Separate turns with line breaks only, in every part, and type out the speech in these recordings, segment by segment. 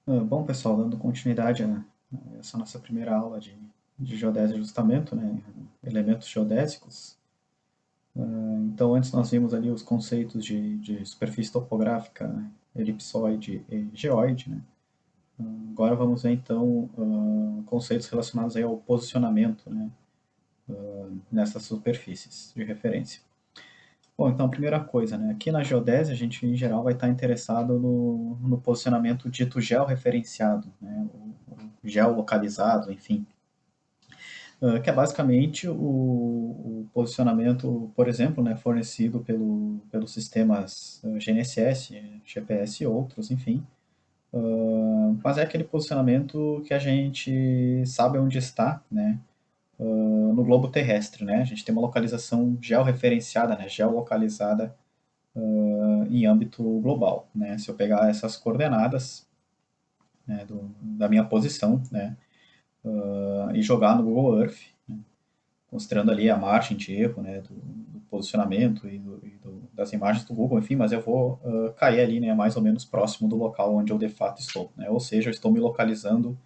Bom, pessoal, dando continuidade a essa nossa primeira aula de geodésia e ajustamento, né, elementos geodésicos. Então, antes nós vimos ali os conceitos de superfície topográfica, né, elipsoide e geoide, né. Agora vamos ver, então, conceitos relacionados aí ao posicionamento, né, nessas superfícies de referência. Bom, então, a primeira coisa, né, aqui na geodésia a gente, em geral, vai estar interessado no posicionamento dito georreferenciado, né, o geolocalizado, enfim. Que é basicamente o posicionamento, por exemplo, né, fornecido pelos sistemas GNSS, GPS e outros, enfim. Mas é aquele posicionamento que a gente sabe onde está, né, no globo terrestre, né? A gente tem uma localização georreferenciada, né, geolocalizada em âmbito global, né? Se eu pegar essas coordenadas, né, da minha posição, né, e jogar no Google Earth, mostrando ali a margem de erro, né, do posicionamento das imagens do Google, enfim, mas eu vou cair ali, né, mais ou menos próximo do local onde eu de fato estou, né, ou seja, eu estou me localizando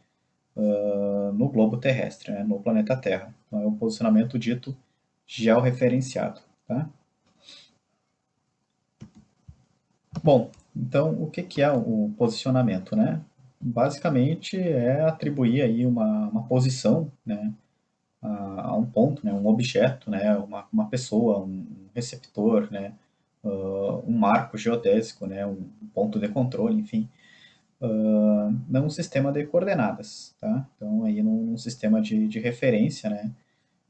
no globo terrestre, né, no planeta Terra. Então é o posicionamento dito georreferenciado, tá? Bom, então o que é o posicionamento, né? Basicamente é atribuir aí uma posição, né, a um ponto, né, um objeto, né, uma pessoa, um receptor, né, um marco geodésico, né, um ponto de controle, enfim, num sistema de coordenadas, tá? Então aí num sistema de referência, né,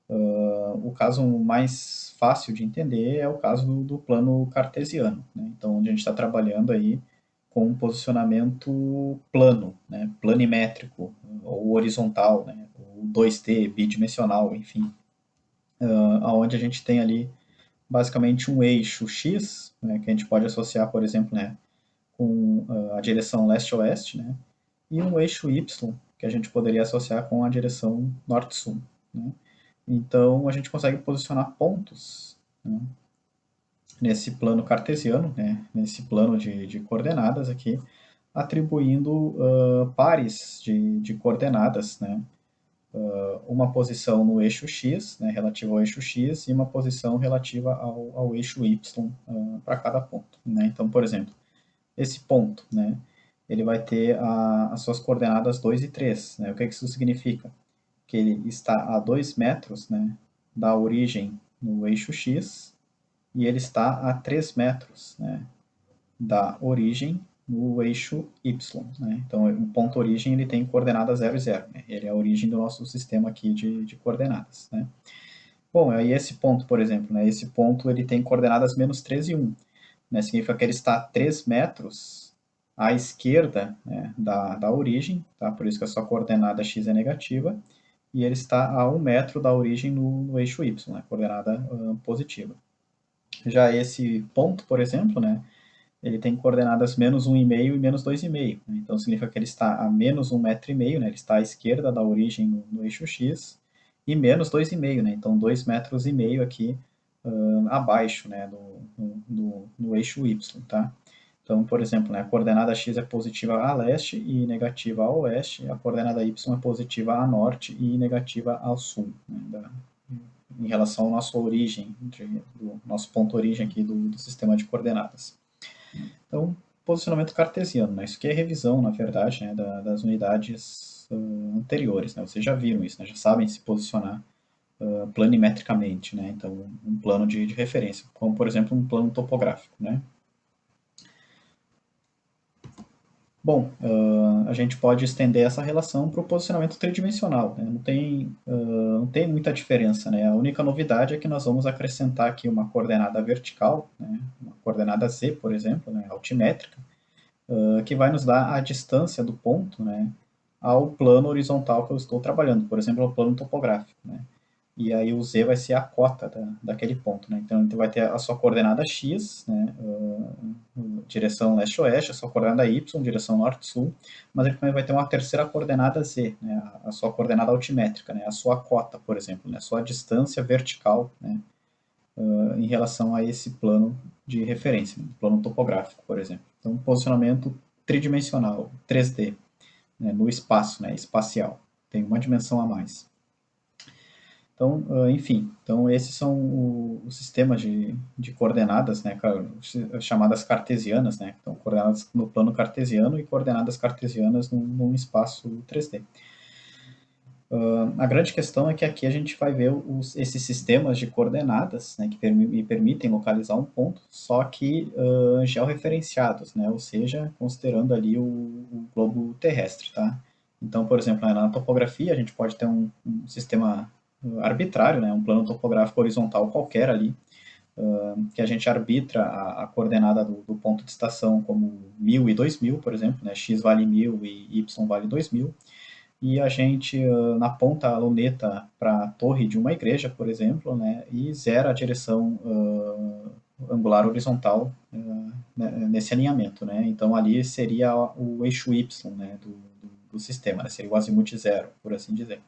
o caso mais fácil de entender é o caso do plano cartesiano, né? Então onde a gente está trabalhando aí com um posicionamento plano, né, planimétrico ou horizontal, né, ou 2D, bidimensional, enfim, onde a gente tem ali basicamente um eixo X, né, que a gente pode associar, por exemplo, né, com a direção leste-oeste, né, e um eixo Y, que a gente poderia associar com a direção norte-sul. Né. Então, a gente consegue posicionar pontos, né, nesse plano cartesiano, né, nesse plano de coordenadas aqui, atribuindo pares de coordenadas, né, uma posição no eixo X, né, relativa ao eixo X, e uma posição relativa ao eixo Y para cada ponto. Né? Então, por exemplo, esse ponto, né, ele vai ter as suas coordenadas 2 e 3. Né? O que isso significa? Que ele está a 2 metros, né, da origem no eixo X e ele está a 3 metros, né, da origem no eixo Y. Né? Então, o ponto origem ele tem coordenadas 0 e 0. Né? Ele é a origem do nosso sistema aqui de coordenadas. Né? Bom, aí esse ponto, por exemplo, né? Esse ponto ele tem coordenadas menos 3 e 1. Né? Significa que ele está a 3 metros à esquerda, né, da origem, tá? Por isso que a sua coordenada x é negativa, e ele está a 1 metro da origem no eixo y, né, coordenada positiva. Já esse ponto, por exemplo, né, ele tem coordenadas menos 1,5 e menos 2,5. Né? Então, significa que ele está a menos 1,5 metro, né? Ele está à esquerda da origem no eixo X, e menos 2,5, né? Então, 2,5 metros aqui abaixo, né? No eixo Y, tá? Então, por exemplo, né, a coordenada X é positiva a leste e negativa a oeste, a coordenada Y é positiva a norte e negativa ao sul, né, em relação à nossa origem, do nosso ponto origem aqui do sistema de coordenadas. Então, posicionamento cartesiano, né? Isso aqui é revisão, na verdade, né, das unidades anteriores, né? Vocês já viram isso, né? Já sabem se posicionar planimetricamente, né? Então, um plano de referência, como, por exemplo, um plano topográfico, né? Bom, a gente pode estender essa relação para o posicionamento tridimensional, né? Não tem muita diferença, né? A única novidade é que nós vamos acrescentar aqui uma coordenada vertical, né? Uma coordenada z, por exemplo, né? Altimétrica, que vai nos dar a distância do ponto, né, ao plano horizontal que eu estou trabalhando, por exemplo, ao plano topográfico. Né? E aí o z vai ser a cota daquele ponto. Né? Então, vai ter a sua coordenada x, né, direção leste-oeste, a sua coordenada y, direção norte-sul, mas ele também vai ter uma terceira coordenada z, né, a sua coordenada altimétrica, né, a sua cota, por exemplo, né, a sua distância vertical, né, em relação a esse plano de referência, né, plano topográfico, por exemplo. Então, posicionamento tridimensional, 3D. né, no espaço, né, espacial. Tem uma dimensão a mais. Então, enfim, então esses são os sistemas de coordenadas, né, chamadas cartesianas, né, então coordenadas no plano cartesiano e coordenadas cartesianas num espaço 3D. A grande questão é que aqui a gente vai ver esses sistemas de coordenadas, né, que me permitem localizar um ponto, só que georreferenciados, né, ou seja, considerando ali o globo terrestre, tá? Então, por exemplo, na topografia a gente pode ter um sistema arbitrário, né, um plano topográfico horizontal qualquer ali, que a gente arbitra a coordenada do ponto de estação como 1000 e 2000, por exemplo, né, x vale 1000 e y vale 2000, e a gente naponta a luneta para a torre de uma igreja, por exemplo, né, e zera a direção angular horizontal nesse alinhamento, né? Então ali seria o eixo Y, né, do sistema, né? Seria o azimuth zero, por assim dizer.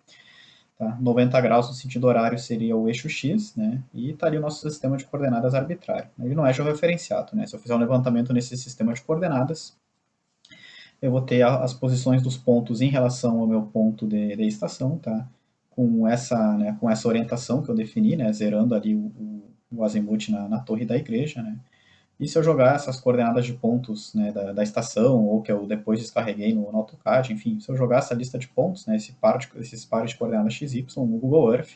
Tá? 90 graus no sentido horário seria o eixo X, né? E está ali o nosso sistema de coordenadas arbitrário. Ele não é georreferenciado, né? Se eu fizer um levantamento nesse sistema de coordenadas, eu vou ter as posições dos pontos em relação ao meu ponto de estação, tá? Com essa orientação que eu defini, né? Zerando ali o azimuth na torre da igreja, né? E se eu jogar essas coordenadas de pontos, né, da estação, ou que eu depois descarreguei no AutoCAD, enfim, se eu jogar essa lista de pontos, né, esses pares de coordenadas XY no Google Earth,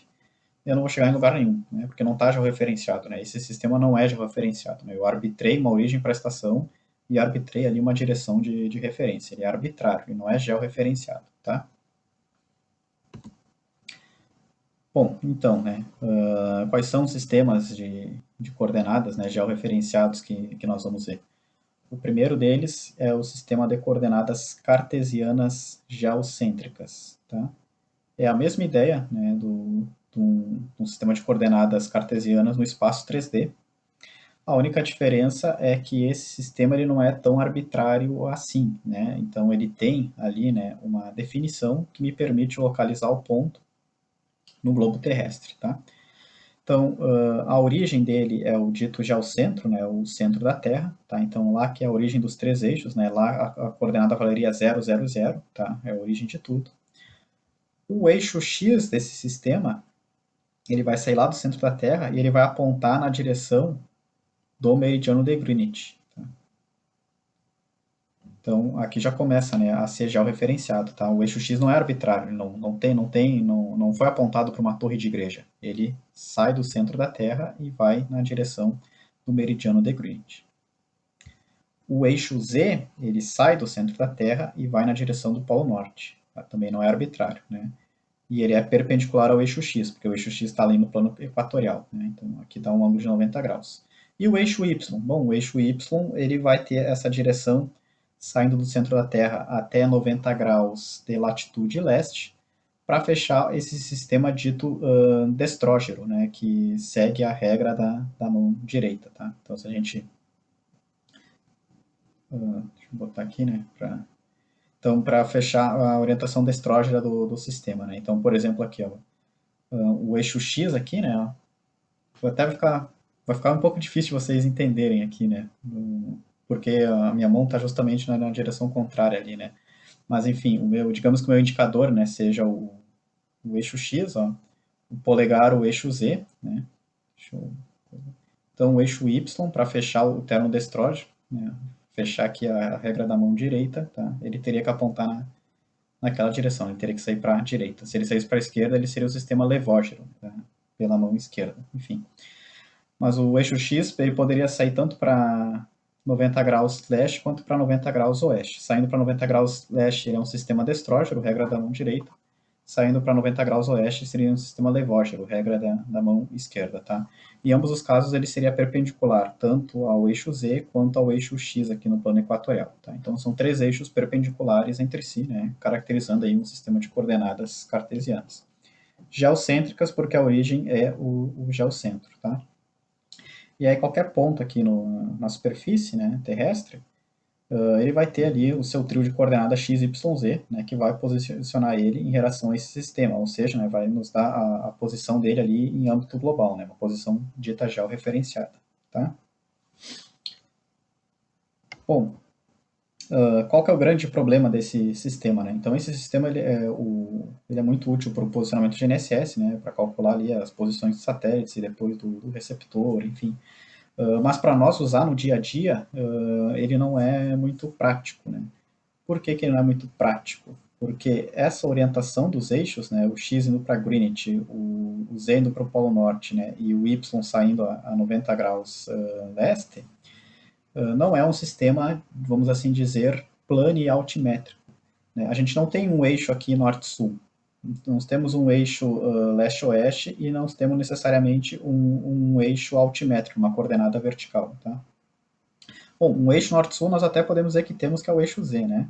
eu não vou chegar em lugar nenhum, né, porque não está georreferenciado, né, esse sistema não é georreferenciado, né, eu arbitrei uma origem para a estação e arbitrei ali uma direção de referência, ele é arbitrário, e não é georreferenciado, tá? Bom, então, né, quais são os sistemas de coordenadas, né, georreferenciados que nós vamos ver? O primeiro deles é o sistema de coordenadas cartesianas geocêntricas, tá? É a mesma ideia, né, do sistema de coordenadas cartesianas no espaço 3D. A única diferença é que esse sistema ele não é tão arbitrário assim, né? Então ele tem ali, né, uma definição que me permite localizar o ponto no globo terrestre, tá? Então, a origem dele é o dito geocentro, né, o centro da Terra, tá? Então, lá que é a origem dos três eixos, né, lá a coordenada valeria 0, 0, 0, tá? É a origem de tudo. O eixo X desse sistema, ele vai sair lá do centro da Terra e ele vai apontar na direção do meridiano de Greenwich. Tá? Então, aqui já começa, né, a ser georreferenciado, tá? O eixo X não é arbitrário, não foi apontado para uma torre de igreja. Ele sai do centro da Terra e vai na direção do meridiano de Greenwich. O eixo Z, ele sai do centro da Terra e vai na direção do Polo Norte. Tá? Também não é arbitrário, né? E ele é perpendicular ao eixo X, porque o eixo X está ali no plano equatorial, né? Então aqui dá um ângulo de 90 graus. E o eixo Y? Bom, o eixo Y ele vai ter essa direção saindo do centro da Terra até 90 graus de latitude leste, para fechar esse sistema dito destrógero, né, que segue a regra da mão direita. Tá? Então, se a gente deixa eu botar aqui, né, então, para fechar a orientação destrógera do sistema, né? Então, por exemplo, aqui, ó, o eixo X aqui, né, até vai ficar um pouco difícil vocês entenderem aqui, né, porque a minha mão está justamente na direção contrária ali, né. Mas, enfim, digamos que o meu indicador, né, seja o eixo X, ó, o polegar o eixo Z, né. Então, o eixo Y, para fechar o termo destrógero, né, fechar aqui a regra da mão direita, tá? Ele teria que apontar naquela direção, ele teria que sair para a direita. Se ele saísse para a esquerda, ele seria o sistema levógero, tá? Pela mão esquerda, enfim. Mas o eixo X ele poderia sair tanto para 90 graus leste quanto para 90 graus oeste. Saindo para 90 graus leste, ele é um sistema destrógero, regra da mão direita. Saindo para 90 graus oeste, seria um sistema levógero, regra da mão esquerda. Tá? Em ambos os casos, ele seria perpendicular tanto ao eixo Z quanto ao eixo X aqui no plano equatorial. Tá? Então, são três eixos perpendiculares entre si, né? Caracterizando aí um sistema de coordenadas cartesianas. Geocêntricas, porque a origem é o geocentro. Tá? E aí qualquer ponto aqui na superfície, né, terrestre, ele vai ter ali o seu trio de coordenadas x, y, z, né, que vai posicionar ele em relação a esse sistema, ou seja, né, vai nos dar a posição dele ali em âmbito global, né, uma posição dita georreferenciada. Tá? Bom, Qual que é o grande problema desse sistema, né? Então, esse sistema ele é muito útil para o posicionamento de GNSS, né? Para calcular ali as posições dos satélites e depois do receptor, enfim. Mas para nós usar no dia a dia, ele não é muito prático, né? Por que que ele não é muito prático? Porque essa orientação dos eixos, né, o x indo para Greenwich, o z indo para o Polo Norte, né, e o y saindo a 90 graus leste, não é um sistema, vamos assim dizer, plano e altimétrico, né? A gente não tem um eixo aqui norte-sul. Nós temos um eixo leste-oeste e não temos necessariamente um eixo altimétrico, uma coordenada vertical. Tá? Bom, um eixo norte-sul nós até podemos dizer que temos, que é o eixo Z, né?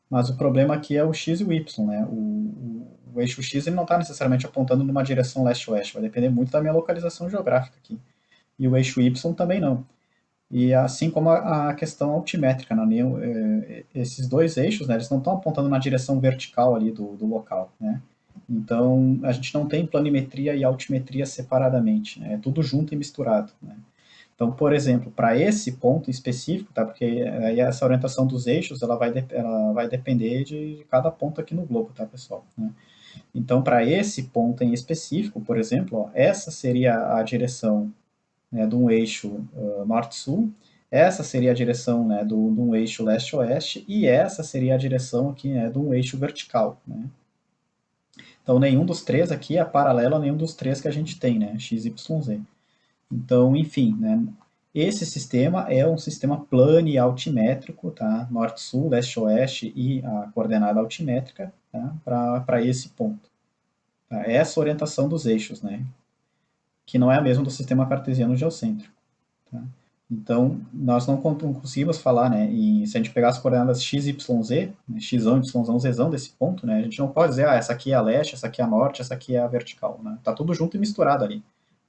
Mas o problema aqui é o x e o y, né? O eixo x ele não está necessariamente apontando numa direção leste-oeste, vai depender muito da minha localização geográfica aqui. E o eixo y também não. E assim como a questão altimétrica, né? Esses dois eixos, né, eles não estão apontando na direção vertical ali do local, né? Então, a gente não tem planimetria e altimetria separadamente, né? É tudo junto e misturado, né? Então, por exemplo, para esse ponto específico, tá? Porque aí essa orientação dos eixos, ela vai depender de cada ponto aqui no globo, tá, pessoal? Né? Então, para esse ponto em específico, por exemplo, ó, essa seria a direção, né, de um eixo norte-sul, essa seria a direção, né, de um eixo leste-oeste, e essa seria a direção aqui, né, de um eixo vertical, né? Então, nenhum dos três aqui é paralelo a nenhum dos três que a gente tem, né, x, y, z. Então, enfim, né, esse sistema é um sistema plano e altimétrico, tá? Norte-sul, leste-oeste e a coordenada altimétrica, tá? Para esse ponto. Tá? Essa orientação dos eixos, né? Que não é a mesma do sistema cartesiano geocêntrico. Tá? Então, nós não conseguimos falar, né, se a gente pegar as coordenadas x, y, z, né, x, y, z desse ponto, né, a gente não pode dizer, essa aqui é a leste, essa aqui é a norte, essa aqui é a vertical, né, tá tudo junto e misturado ali,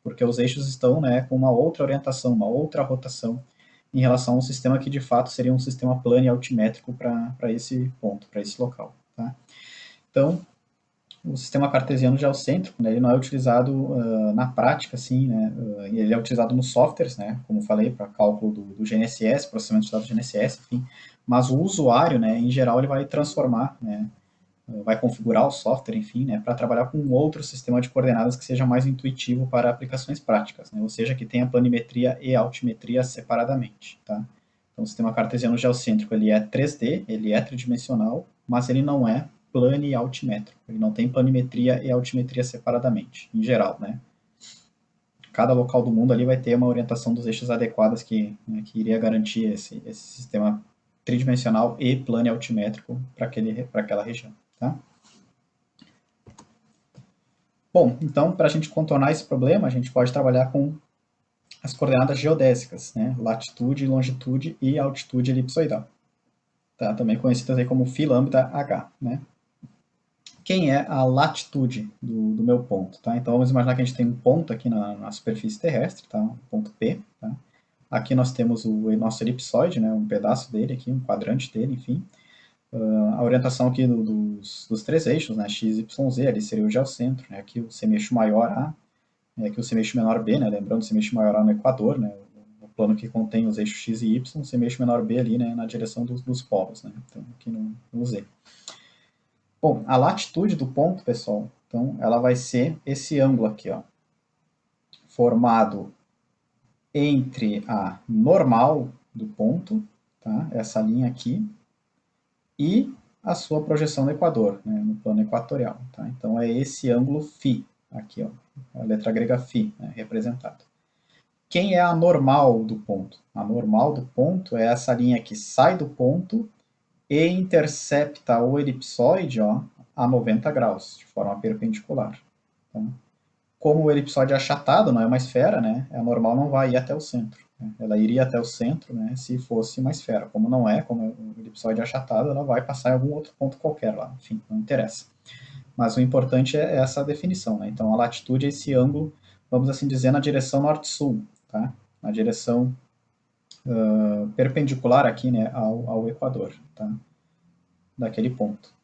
porque os eixos estão, né, com uma outra orientação, uma outra rotação, em relação a um sistema que de fato seria um sistema plano e altimétrico para esse ponto, para esse local, tá? Então, o sistema cartesiano geocêntrico, né, ele não é utilizado na prática, assim, né, ele é utilizado nos softwares, né, como falei, para cálculo do GNSS, processamento de dados do GNSS, enfim, mas o usuário, né, em geral, ele vai transformar, né, vai configurar o software, enfim, né, para trabalhar com um outro sistema de coordenadas que seja mais intuitivo para aplicações práticas, né, ou seja, que tenha planimetria e altimetria separadamente, tá? Então, o sistema cartesiano geocêntrico, ele é 3D, ele é tridimensional, mas ele não é plano e altimétrico. Ele não tem planimetria e altimetria separadamente, em geral, né? Cada local do mundo ali vai ter uma orientação dos eixos adequadas né, que iria garantir esse sistema tridimensional e plano e altimétrico para aquela região, tá? Bom, então, para a gente contornar esse problema, a gente pode trabalhar com as coordenadas geodésicas, né? Latitude, longitude e altitude elipsoidal. Tá? Também conhecidas aí como φ lambda h, né? Quem é a latitude do meu ponto, tá? Então vamos imaginar que a gente tem um ponto aqui na superfície terrestre, tá? Um ponto P, tá? Aqui nós temos o nosso elipsoide, né? Um pedaço dele aqui, um quadrante dele, enfim. A orientação aqui dos três eixos, né? X, Y, Z, ali seria o geocentro, né? Aqui o semeixo maior A, aqui o semeixo menor B, né? Lembrando o semeixo maior A no equador, né? O plano que contém os eixos X e Y, o semeixo menor B ali, né? Na direção dos polos, né? Então aqui no Z. Bom, a latitude do ponto, pessoal, então ela vai ser esse ângulo aqui, ó, formado entre a normal do ponto, tá? Essa linha aqui, e a sua projeção no equador, né, no plano equatorial, tá? Então é esse ângulo φ, aqui, ó, a letra grega φ, né, representado. Quem é a normal do ponto? A normal do ponto é essa linha que sai do ponto e intercepta o elipsoide, ó, a 90 graus, de forma perpendicular. Tá? Como o elipsoide é achatado, não é uma esfera, né, a normal não vai ir até o centro. Né? Ela iria até o centro, né, se fosse uma esfera. Como não é, como o elipsoide é achatado, ela vai passar em algum outro ponto qualquer lá. Enfim, não interessa. Mas o importante é essa definição. Né? Então, a latitude é esse ângulo, vamos assim dizer, na direção norte-sul, tá? Na direção perpendicular aqui, né, ao equador, tá? Daquele ponto.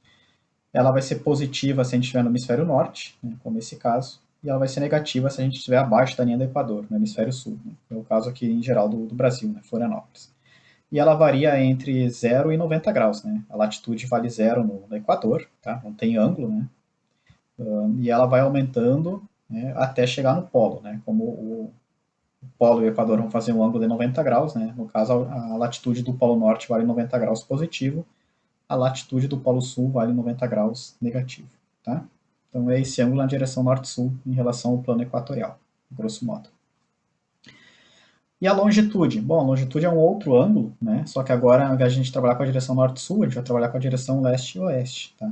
Ela vai ser positiva se a gente estiver no hemisfério norte, né, como esse caso, e ela vai ser negativa se a gente estiver abaixo da linha do Equador, no hemisfério sul. Né, é o caso aqui em geral do Brasil, né, Florianópolis. e ela varia entre 0 e 90 graus, né? A latitude vale 0 no Equador, tá? Não tem ângulo, né? E ela vai aumentando, né, até chegar no polo, né? Como o polo e o Equador vão fazer um ângulo de 90 graus, né? No caso, a latitude do Polo Norte vale 90 graus positivo, a latitude do Polo Sul vale 90 graus negativo, tá? Então é esse ângulo na direção norte-sul em relação ao plano equatorial, grosso modo. E a longitude? Bom, a longitude é um outro ângulo, né? Só que agora, ao invés de a gente trabalhar com a direção norte-sul, a gente vai trabalhar com a direção leste e oeste, tá?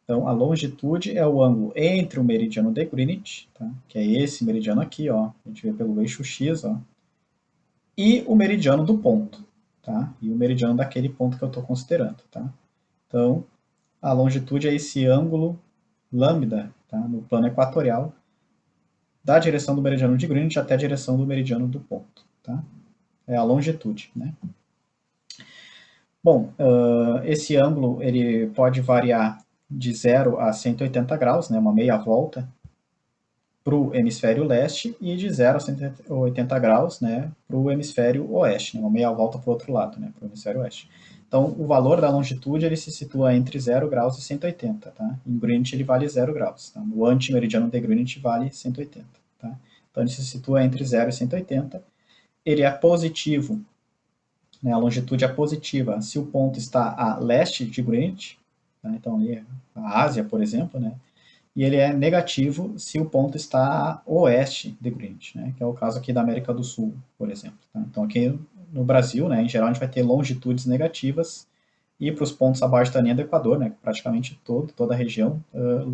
Então, a longitude é o ângulo entre o meridiano de Greenwich, tá? Que é esse meridiano aqui, ó, a gente vê pelo eixo X, ó, e o meridiano do ponto, tá? E o meridiano daquele ponto que eu estou considerando, tá? Então, a longitude é esse ângulo lambda, tá? No plano equatorial, da direção do meridiano de Greenwich até a direção do meridiano do ponto, tá? É a longitude, né? Bom, esse ângulo ele pode variar de 0 a 180 graus, né? Uma meia volta, para o hemisfério leste e de 0 a 180 graus, né, para o hemisfério oeste, né, uma meia volta para o outro lado, né, para o hemisfério oeste. Então, o valor da longitude ele se situa entre 0 graus e 180, tá? Em Greenwich ele vale 0 graus, tá? No antimeridiano de Greenwich vale 180, tá? Então ele se situa entre 0 e 180. Ele é positivo, né, a longitude é positiva se o ponto está a leste de Greenwich, tá? Então ali a Ásia, por exemplo, né? E ele é negativo se o ponto está a oeste de Greenwich, né, que é o caso aqui da América do Sul, por exemplo. Tá? Então aqui no Brasil, né, em geral, a gente vai ter longitudes negativas e para os pontos abaixo da linha do Equador, né, praticamente toda a região,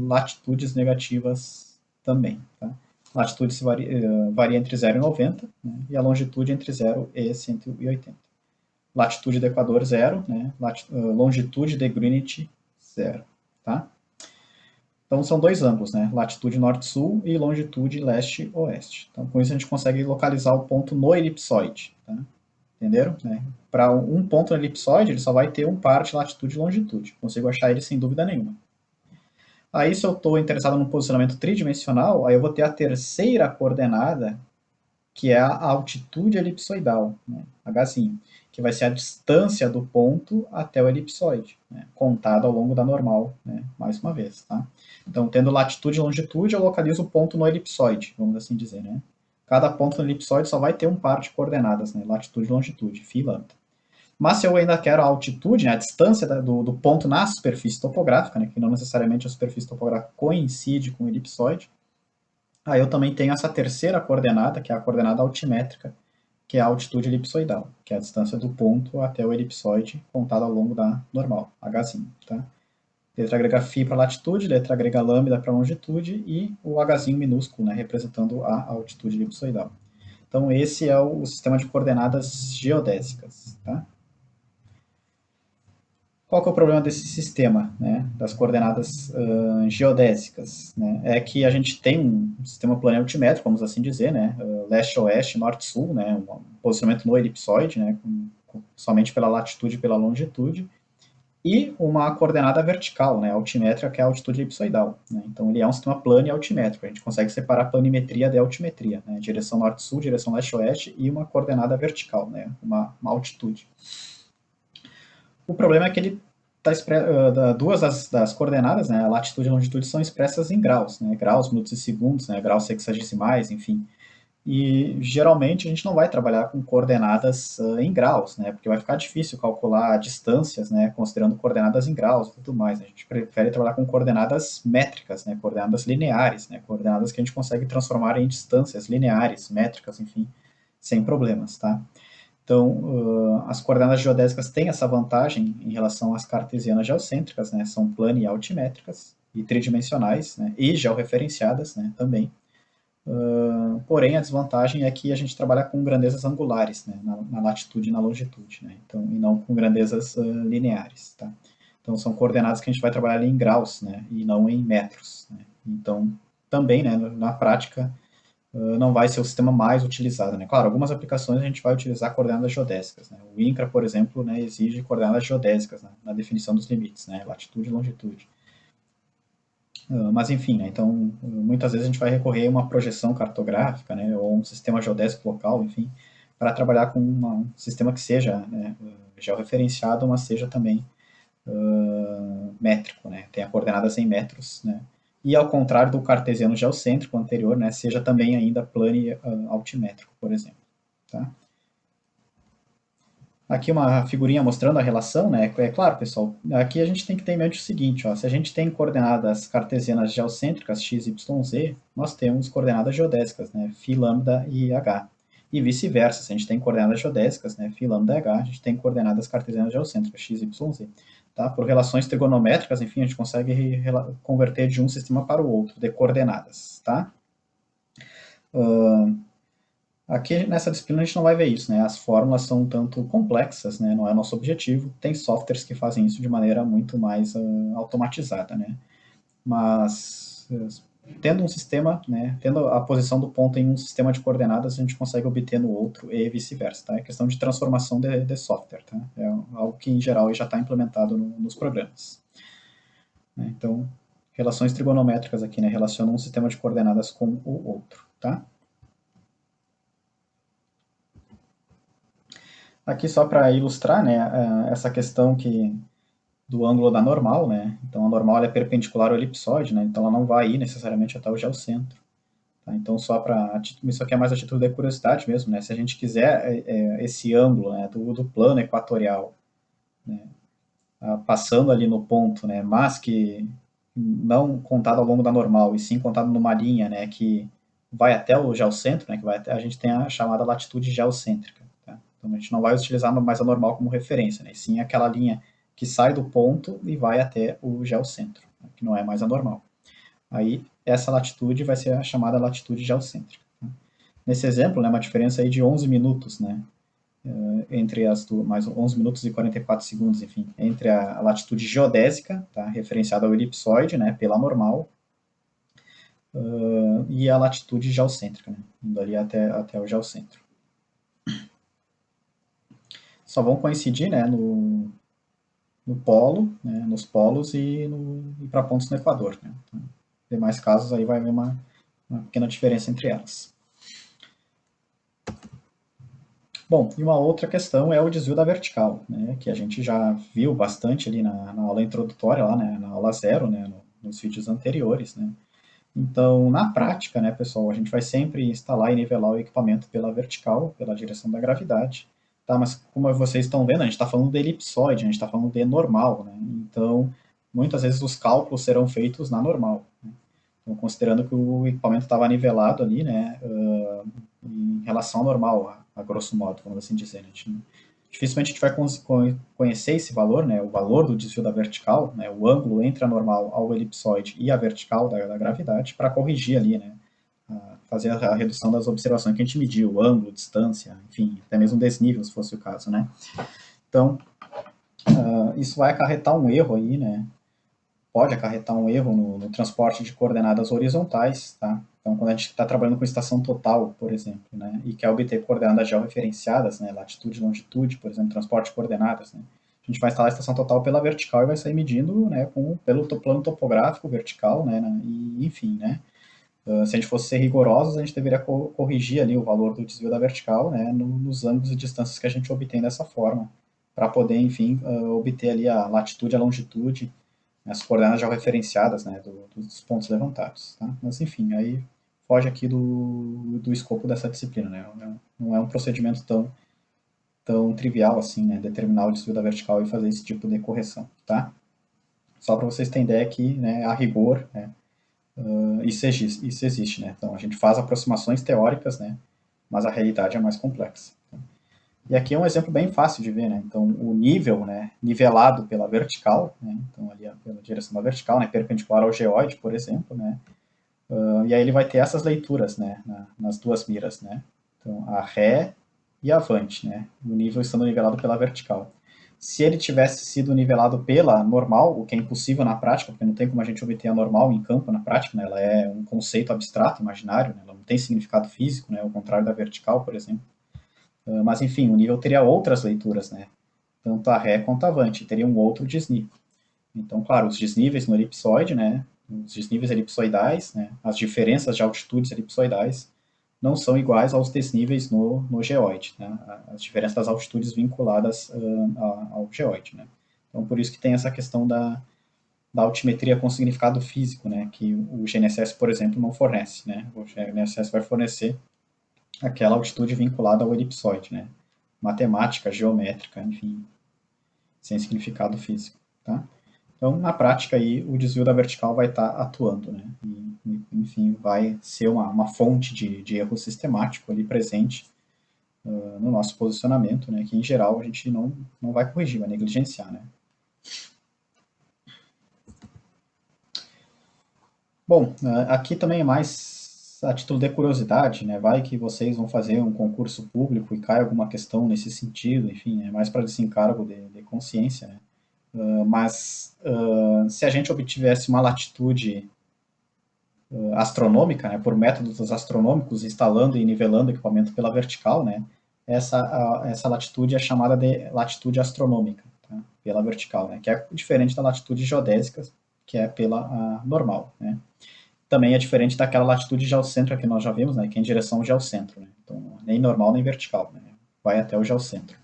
latitudes negativas também. Tá? Latitude varia entre 0 e 90, né, e a longitude entre 0 e 180. Latitude do Equador, 0, né, longitude de Greenwich, 0. Tá? Então são dois ângulos, né? Latitude norte-sul e longitude leste-oeste. Então com isso a gente consegue localizar o ponto no elipsoide, tá? Entenderam? Né? Para um ponto no elipsoide, ele só vai ter um par de latitude e longitude. Consigo achar ele sem dúvida nenhuma. Aí se eu estou interessado num posicionamento tridimensional, aí eu vou ter a terceira coordenada, que é a altitude elipsoidal, né? Hzinho, que vai ser a distância do ponto até o elipsoide, né? Contada ao longo da normal, né? Mais uma vez, tá? Então, tendo latitude e longitude, eu localizo o ponto no elipsoide, vamos assim dizer, né? Cada ponto no elipsoide só vai ter um par de coordenadas, né? Latitude e longitude, φ e lambda. Mas se eu ainda quero a altitude, né, a distância do ponto na superfície topográfica, né, que não necessariamente a superfície topográfica coincide com o elipsoide, aí eu também tenho essa terceira coordenada, que é a coordenada altimétrica, que é a altitude elipsoidal, que é a distância do ponto até o elipsoide contada ao longo da normal, Hzinho, tá? Letra grega φ para latitude, letra grega lambda para longitude e o Hzinho minúsculo, né, representando a altitude elipsoidal. Então esse é o sistema de coordenadas geodésicas, tá? Qual que é o problema desse sistema, né, das coordenadas geodésicas? Né? É que a gente tem um sistema planealtimétrico, vamos assim dizer, né, leste-oeste, norte-sul, né, um posicionamento no elipsoide, né, somente pela latitude e pela longitude, e uma coordenada vertical, né, altimétrica, que é a altitude elipsoidal. Né? Então ele é um sistema plano e altimétrico, a gente consegue separar planimetria de altimetria, né, direção norte-sul, direção leste-oeste e uma coordenada vertical, né, uma altitude. O problema é que ele duas das coordenadas, né, a latitude e a longitude, são expressas em graus, né, graus, minutos e segundos, né, graus sexagesimais, enfim. E geralmente a gente não vai trabalhar com coordenadas em graus, né, porque vai ficar difícil calcular distâncias, né, considerando coordenadas em graus e tudo mais. A gente prefere trabalhar com coordenadas métricas, né, coordenadas lineares, né, coordenadas que a gente consegue transformar em distâncias lineares, métricas, enfim, sem problemas, tá? Então, as coordenadas geodésicas têm essa vantagem em relação às cartesianas geocêntricas, né? São plano e altimétricas e tridimensionais, né? E georreferenciadas, né? Também. Porém, a desvantagem é que a gente trabalha com grandezas angulares, né? Na latitude e na longitude, né? Então, e não com grandezas lineares, tá? Então, são coordenadas que a gente vai trabalhar ali em graus, né? E não em metros, né? Então, também, né? Na prática, não vai ser o sistema mais utilizado, né? Claro, algumas aplicações a gente vai utilizar coordenadas geodésicas, né? O INCRA, por exemplo, né, exige coordenadas geodésicas, né, na definição dos limites, né? Latitude e longitude. Mas enfim, né, então muitas vezes a gente vai recorrer a uma projeção cartográfica, né, ou um sistema geodésico local, enfim, para trabalhar com um sistema que seja, né, georreferenciado, mas seja também métrico, né, tenha coordenadas em metros, né, e ao contrário do cartesiano geocêntrico anterior, né, seja também ainda plane altimétrico, por exemplo. Tá? Aqui uma figurinha mostrando a relação, né? É claro, pessoal, aqui a gente tem que ter em mente o seguinte, ó, se a gente tem coordenadas cartesianas geocêntricas x, y, z, nós temos coordenadas geodésicas, né? Φ, lambda e h. E vice-versa, se a gente tem coordenadas geodésicas, né? Φ, lambda e h, a gente tem coordenadas cartesianas geocêntricas, x, y, z. Tá? Por relações trigonométricas, enfim, a gente consegue converter de um sistema para o outro, de coordenadas, tá? Aqui nessa disciplina a gente não vai ver isso, né? As fórmulas são um tanto complexas, né? Não é nosso objetivo. Tem softwares que fazem isso de maneira muito mais automatizada, né? Mas tendo um sistema, né? Tendo a posição do ponto em um sistema de coordenadas, a gente consegue obter no outro e vice-versa, tá? É questão de transformação de software, tá? É algo que em geral já está implementado nos programas. Né? Então, relações trigonométricas aqui, né? Relacionam um sistema de coordenadas com o outro, tá? Aqui só para ilustrar, né, essa questão do ângulo da normal, né? Então a normal é perpendicular ao elipsoide, né? Então ela não vai ir necessariamente até o geocentro. Tá? Então só para isso aqui é mais a título de curiosidade mesmo, né? Se a gente quiser esse ângulo, né, do plano equatorial, né, passando ali no ponto, né, mas que não contado ao longo da normal e sim contado numa linha, né, que vai até o geocentro, né, que vai até, a gente tem a chamada latitude geocêntrica. Tá? Então a gente não vai utilizar mais a normal como referência, né, e sim aquela linha que sai do ponto e vai até o geocentro, né, que não é mais a normal. Aí essa latitude vai ser a chamada latitude geocêntrica. Tá? Nesse exemplo, né, uma diferença aí de 11 minutos, né, entre as duas, mais 11 minutos e 44 segundos, enfim, entre a latitude geodésica, tá, referenciada ao elipsoide, né, pela normal, e a latitude geocêntrica, né, indo ali até o geocentro. Só vão coincidir, né, no polo, né, nos polos e para pontos no Equador. Né. Então, em demais casos, aí vai haver uma pequena diferença entre elas. Bom, e uma outra questão é o desvio da vertical, né, que a gente já viu bastante ali na aula introdutória, lá, né, na aula 0, né, nos vídeos anteriores. Né. Então, na prática, né, pessoal, a gente vai sempre instalar e nivelar o equipamento pela vertical, pela direção da gravidade, tá? Mas como vocês estão vendo, a gente está falando de elipsoide, a gente está falando de normal, né? Então, muitas vezes os cálculos serão feitos na normal. Né? Então, considerando que o equipamento estava nivelado ali, né, em relação ao normal, a grosso modo, vamos assim dizer. Né? Dificilmente a gente vai conhecer esse valor, né, o valor do desvio da vertical, né, o ângulo entre a normal ao elipsoide e a vertical da gravidade, para corrigir ali, né, fazer a redução das observações que a gente mediu, o ângulo, distância, enfim, até mesmo desnível, se fosse o caso. Né. Então, isso vai acarretar um erro aí, né, pode acarretar um erro no transporte de coordenadas horizontais, tá? Então, quando a gente está trabalhando com estação total, por exemplo, né, e quer obter coordenadas georreferenciadas, né, latitude e longitude, por exemplo, transporte de coordenadas, né, a gente vai instalar a estação total pela vertical e vai sair medindo, né, pelo plano topográfico vertical, né, e enfim, né. Se a gente fosse ser rigorosos, a gente deveria corrigir ali o valor do desvio da vertical, né, nos ângulos e distâncias que a gente obtém dessa forma, para poder, enfim, obter ali a latitude e a longitude, as coordenadas já referenciadas, né, dos pontos levantados. Tá? Mas, enfim, aí foge aqui do escopo dessa disciplina. Né? Não é um procedimento tão trivial assim, né, determinar o desvio da vertical e fazer esse tipo de correção. Tá? Só para vocês terem ideia que, né, a rigor, né, isso existe. Né? Então, a gente faz aproximações teóricas, né, mas a realidade é mais complexa. E aqui é um exemplo bem fácil de ver, né? Então, o nível, né, nivelado pela vertical, né? Então, ali pela direção da vertical, né, perpendicular ao geóide, por exemplo, né? E aí ele vai ter essas leituras, né, nas duas miras, né? Então, a ré e a avante, né? O nível estando nivelado pela vertical. Se ele tivesse sido nivelado pela normal, o que é impossível na prática, porque não tem como a gente obter a normal em campo na prática, né? Ela é um conceito abstrato, imaginário, né? Ela não tem significado físico, né? Ao contrário da vertical, por exemplo. Mas, enfim, o nível teria outras leituras, né? Tanto a ré quanto a avante, teria um outro desnível. Então, claro, os desníveis no elipsoide, né? Os desníveis elipsoidais, né? As diferenças de altitudes elipsoidais não são iguais aos desníveis no geoide, né? As diferenças das altitudes vinculadas ao geoide, né? Então, por isso que tem essa questão da altimetria com significado físico, né? Que o GNSS, por exemplo, não fornece, né? O GNSS vai fornecer aquela altitude vinculada ao elipsoide, né? Matemática, geométrica, enfim, sem significado físico, tá? Então, na prática, aí, o desvio da vertical vai estar atuando, né? E, enfim, vai ser uma fonte de erro sistemático ali presente no nosso posicionamento, né? Que, em geral, a gente não vai corrigir, vai negligenciar, né? Bom, aqui também é mais a título de curiosidade, né? Vai que vocês vão fazer um concurso público e cai alguma questão nesse sentido, enfim, é mais para desencargo de consciência, né? Mas se a gente obtivesse uma latitude astronômica, né, por métodos astronômicos, instalando e nivelando o equipamento pela vertical, né, essa latitude é chamada de latitude astronômica, tá, pela vertical, né, que é diferente da latitude geodésica, que é pela normal, né. Também é diferente daquela latitude geocentro que nós já vimos, né, que é em direção ao geocentro, né, então nem normal nem vertical, né, vai até o geocentro.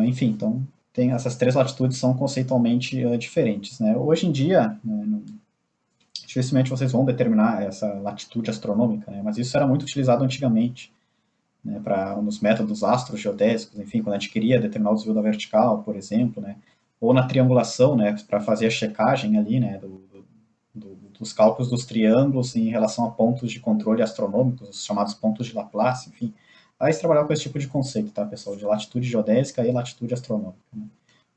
Enfim, então tem essas três latitudes são conceitualmente diferentes, né. Hoje em dia, né, dificilmente vocês vão determinar essa latitude astronômica, né? Mas isso era muito utilizado antigamente, né? Para nos métodos astrogeodésicos, enfim, quando a gente queria determinar o desvio da vertical, por exemplo, né? Ou na triangulação, né? Para fazer a checagem ali, né? Dos cálculos dos triângulos em relação a pontos de controle astronômicos, os chamados pontos de Laplace, enfim. Aí se trabalhar com esse tipo de conceito, tá, pessoal? De latitude geodésica e latitude astronômica, né?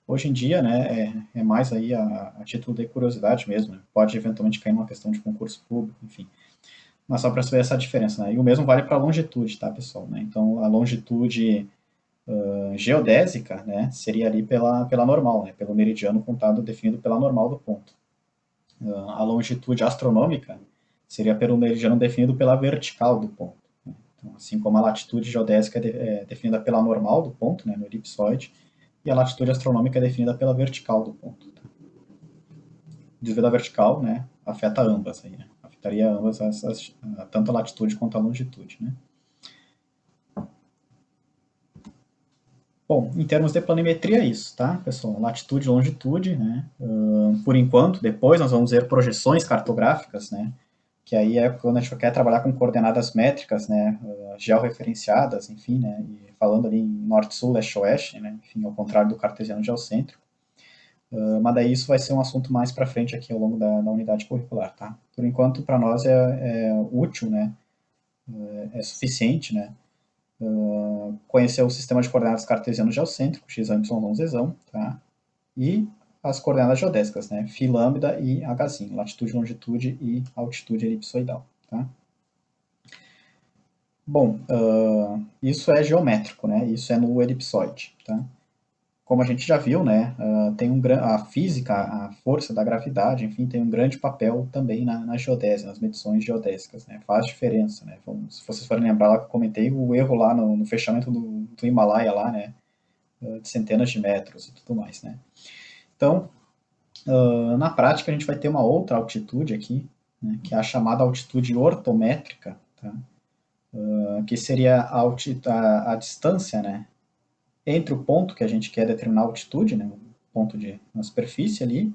Hoje em dia, né, é mais aí a título de curiosidade mesmo, né? Pode eventualmente cair numa questão de concurso público, enfim. Mas só para saber essa diferença, né? E o mesmo vale para a longitude, tá, pessoal? Né? Então, a longitude geodésica, né, seria ali pela normal, né? Pelo meridiano contado definido pela normal do ponto. A longitude astronômica seria pelo meridiano definido pela vertical do ponto. Né? Então, assim como a latitude geodésica é definida pela normal do ponto, né, no elipsoide, e a latitude astronômica é definida pela vertical do ponto. Tá? O desvio da vertical, né, afeta ambas aí, né? Afetaria ambas tanto a latitude quanto a longitude, né? Bom, em termos de planimetria é isso, tá, pessoal? Latitude e longitude, né? Por enquanto, depois nós vamos ver projeções cartográficas, né? Que aí é quando a gente quer trabalhar com coordenadas métricas, né? Georreferenciadas, enfim, né? E falando ali em norte-sul, leste-oeste, né? Enfim, ao contrário do cartesiano geocêntrico. Mas daí isso vai ser um assunto mais para frente aqui ao longo da unidade curricular, tá? Por enquanto, para nós é útil, né? É suficiente, né? Conhecer o sistema de coordenadas cartesiano geocêntrico, x, y, z, tá? E as coordenadas geodésicas, né? Φ, lambda e h, latitude, longitude e altitude elipsoidal, tá? Bom, isso é geométrico, né? Isso é no elipsoide, tá? Como a gente já viu, né, tem a física, a força da gravidade, enfim, tem um grande papel também na geodésia, nas medições geodésicas, né, faz diferença, né, se vocês forem lembrar lá que eu comentei o erro lá no fechamento do Himalaia lá, né, de centenas de metros e tudo mais, né. Então, na prática a gente vai ter uma outra altitude aqui, né, que é a chamada altitude ortométrica, tá, que seria a distância, né, entre o ponto que a gente quer determinar a altitude, né, o ponto na superfície ali,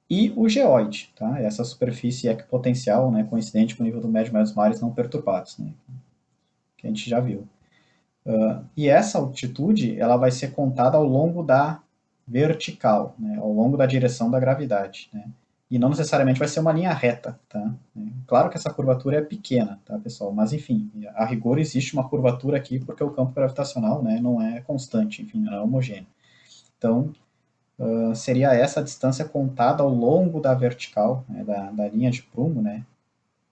e o geóide, tá? Essa superfície equipotencial, né, coincidente com o nível do médio e médios mares não perturbados, né, que a gente já viu. E essa altitude, ela vai ser contada ao longo da vertical, né, ao longo da direção da gravidade, né? E não necessariamente vai ser uma linha reta, tá? Claro que essa curvatura é pequena, tá, pessoal? Mas, enfim, a rigor existe uma curvatura aqui porque o campo gravitacional, né, não é constante, enfim, não é homogêneo. Então, seria essa a distância contada ao longo da vertical, né, da linha de prumo, né,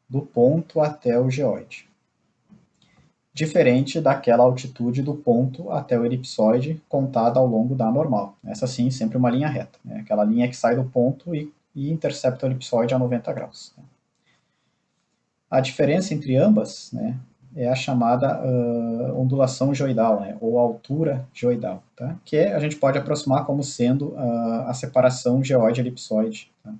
do ponto até o geóide. Diferente daquela altitude do ponto até o elipsoide contada ao longo da normal. Essa sim, sempre uma linha reta. Né? Aquela linha que sai do ponto e intercepta o elipsoide a 90 graus. A diferença entre ambas, né, é a chamada ondulação geoidal, né, ou altura geoidal, tá? Que a gente pode aproximar como sendo a separação geóide-elipsoide, tá?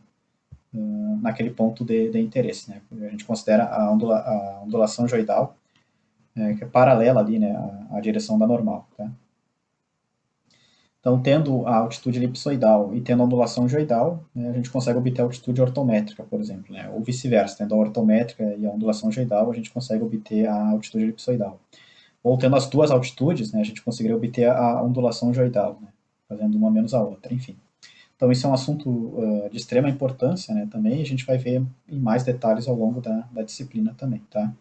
Naquele ponto de interesse. Né? A gente considera a ondulação geoidal que é paralela ali, né, à direção da normal, tá? Então, tendo a altitude elipsoidal e tendo a ondulação geoidal, né, a gente consegue obter a altitude ortométrica, por exemplo, né? Ou vice-versa, tendo a ortométrica e a ondulação geoidal, a gente consegue obter a altitude elipsoidal. Ou tendo as duas altitudes, né, a gente conseguiria obter a ondulação geoidal, né, fazendo uma menos a outra, enfim. Então, isso é um assunto de extrema importância, né, também, e a gente vai ver em mais detalhes ao longo da disciplina também, tá?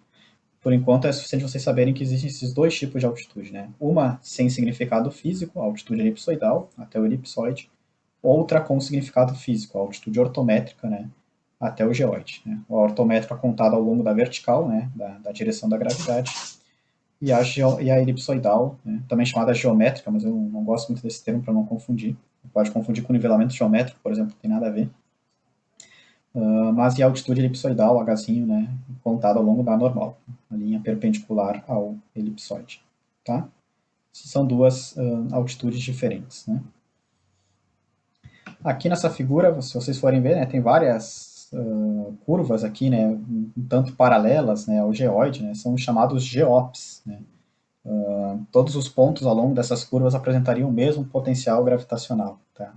Por enquanto, é suficiente vocês saberem que existem esses dois tipos de altitude, né? Uma sem significado físico, a altitude elipsoidal, até o elipsoide, outra com significado físico, a altitude ortométrica, né, até o geoide. Né? A ortométrica contada ao longo da vertical, né, da direção da gravidade, e a elipsoidal, né, também chamada geométrica, mas eu não gosto muito desse termo para não confundir. Pode confundir com nivelamento geométrico, por exemplo, não tem nada a ver. Mas e a altitude elipsoidal, Hzinho, né, contada ao longo da normal, a linha perpendicular ao elipsoide. Tá? São duas altitudes diferentes. Né? Aqui nessa figura, se vocês forem ver, né, tem várias curvas aqui, né, um tanto paralelas, né, ao geoide, né, são chamados geops. Né. Todos os pontos ao longo dessas curvas apresentariam o mesmo potencial gravitacional. Tá?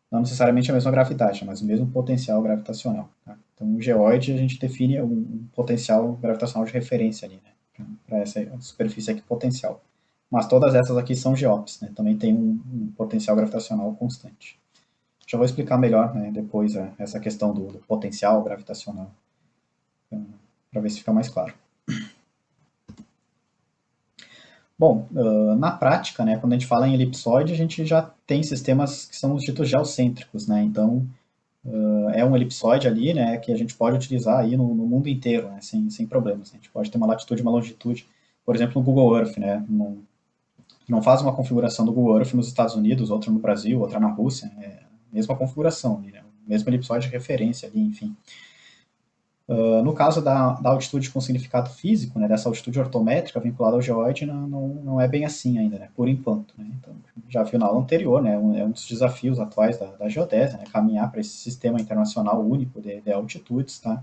Não necessariamente a mesma gravidade, mas o mesmo potencial gravitacional. Tá? Então, o geoide a gente define um potencial gravitacional de referência ali, né, para essa superfície aqui potencial. Mas todas essas aqui são geops, né, também tem um potencial gravitacional constante. Já vou explicar melhor, né, depois essa questão do potencial gravitacional, para ver se fica mais claro. Bom, na prática, né, quando a gente fala em elipsoide, a gente já tem sistemas que são os ditos geocêntricos, né, então é um elipsoide ali, né, que a gente pode utilizar aí no mundo inteiro, né, sem problemas. A gente pode ter uma latitude e uma longitude, por exemplo, no Google Earth, né, não faz uma configuração do Google Earth nos Estados Unidos, outra no Brasil, outra na Rússia, é a mesma configuração, né, mesmo elipsoide de referência ali, enfim. No caso da altitude com significado físico, né, dessa altitude ortométrica vinculada ao geoide, não é bem assim ainda, né, por enquanto. Né, então, já viu na aula anterior, né, é um dos desafios atuais da geodésia, né, caminhar para esse sistema internacional único de altitudes. Tá?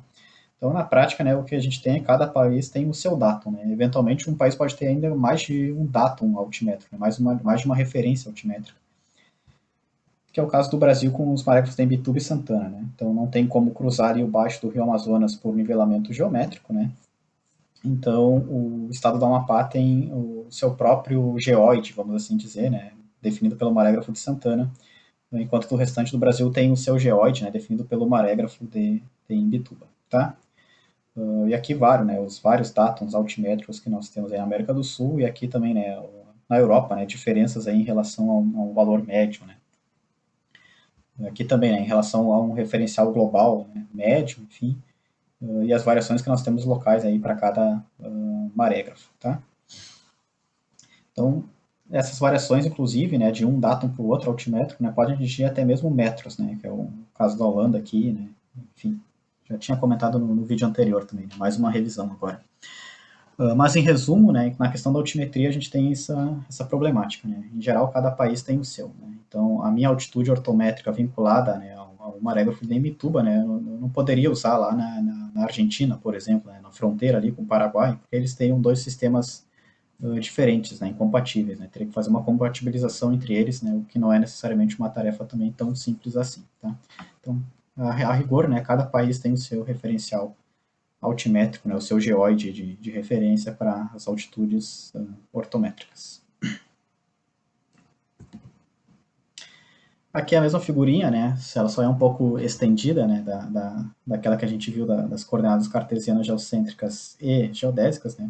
Então, na prática, né, o que a gente tem é que cada país tem o seu datum. Né, eventualmente, um país pode ter ainda mais de um datum altimétrico, né, mais de uma referência altimétrica, que é o caso do Brasil com os marégrafos de Imbituba e Santana. Né? Então não tem como cruzar ali o baixo do rio Amazonas por nivelamento geométrico. Né? Então o estado do Amapá tem o seu próprio geóide, vamos assim dizer, né? Definido pelo marégrafo de Santana, enquanto que o restante do Brasil tem o seu geóide, né? Definido pelo marégrafo de Imbituba. Tá? E aqui né? Os vários datums altimétricos que nós temos aí na América do Sul e aqui também, né? Na Europa, né? Diferenças aí em relação ao valor médio, né? Aqui também, né, em relação a um referencial global, né, médio, enfim, e as variações que nós temos locais aí para cada marégrafo, tá? Então, essas variações, inclusive, né, de um datum para o outro altimétrico, né, podem atingir até mesmo metros, né, que é o caso da Holanda aqui, né, enfim, já tinha comentado no vídeo anterior também, né, mais uma revisão agora. Mas, em resumo, né, na questão da altimetria, a gente tem essa problemática. Né? Em geral, cada país tem o seu. Né? Então, a minha altitude ortométrica vinculada, né, ao marégrafo de Imbituba, né, eu não poderia usar lá na Argentina, por exemplo, né, na fronteira ali com o Paraguai, porque eles têm dois sistemas diferentes, né, incompatíveis. Né? Teria que fazer uma compatibilização entre eles, né, o que não é necessariamente uma tarefa também tão simples assim. Tá? Então, a rigor, né, cada país tem o seu referencial altimétrico, né, o seu geoide de referência para as altitudes ortométricas. Aqui é a mesma figurinha, né, ela só é um pouco estendida, né, daquela que a gente viu das coordenadas cartesianas geocêntricas e geodésicas, né,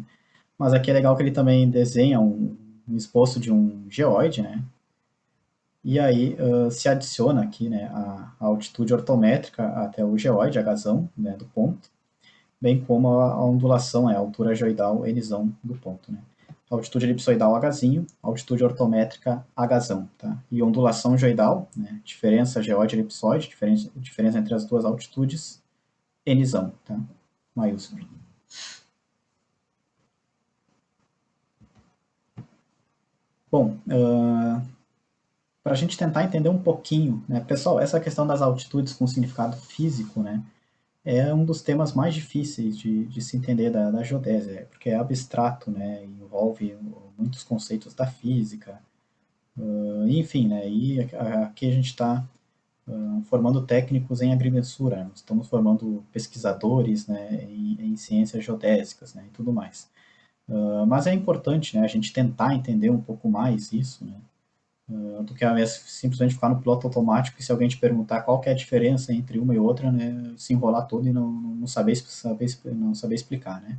mas aqui é legal que ele também desenha um esboço de um geoide, né, e aí se adiciona aqui, né, a altitude ortométrica até o geoide, Hzão, né, do ponto, bem como a ondulação, a altura geoidal Nzão do ponto. Né? Altitude elipsoidal Hzinho, altitude ortométrica Hzão. Tá? E ondulação geoidal, né? Diferença geóide-elipsoide, diferença entre as duas altitudes, Nzão, tá? Maiúsculo. Bom, para a gente tentar entender um pouquinho, né? Pessoal, essa questão das altitudes com significado físico, né? é um dos temas mais difíceis de se entender da geodésia, porque é abstrato, né, envolve muitos conceitos da física, enfim, né, e aqui a gente está formando técnicos em agrimensura, né, estamos formando pesquisadores, né, em ciências geodésicas, né, e tudo mais. Mas é importante, né, a gente tentar entender um pouco mais isso, né, do que simplesmente ficar no piloto automático e se alguém te perguntar qual que é a diferença entre uma e outra, né, se enrolar todo e não não saber explicar, né.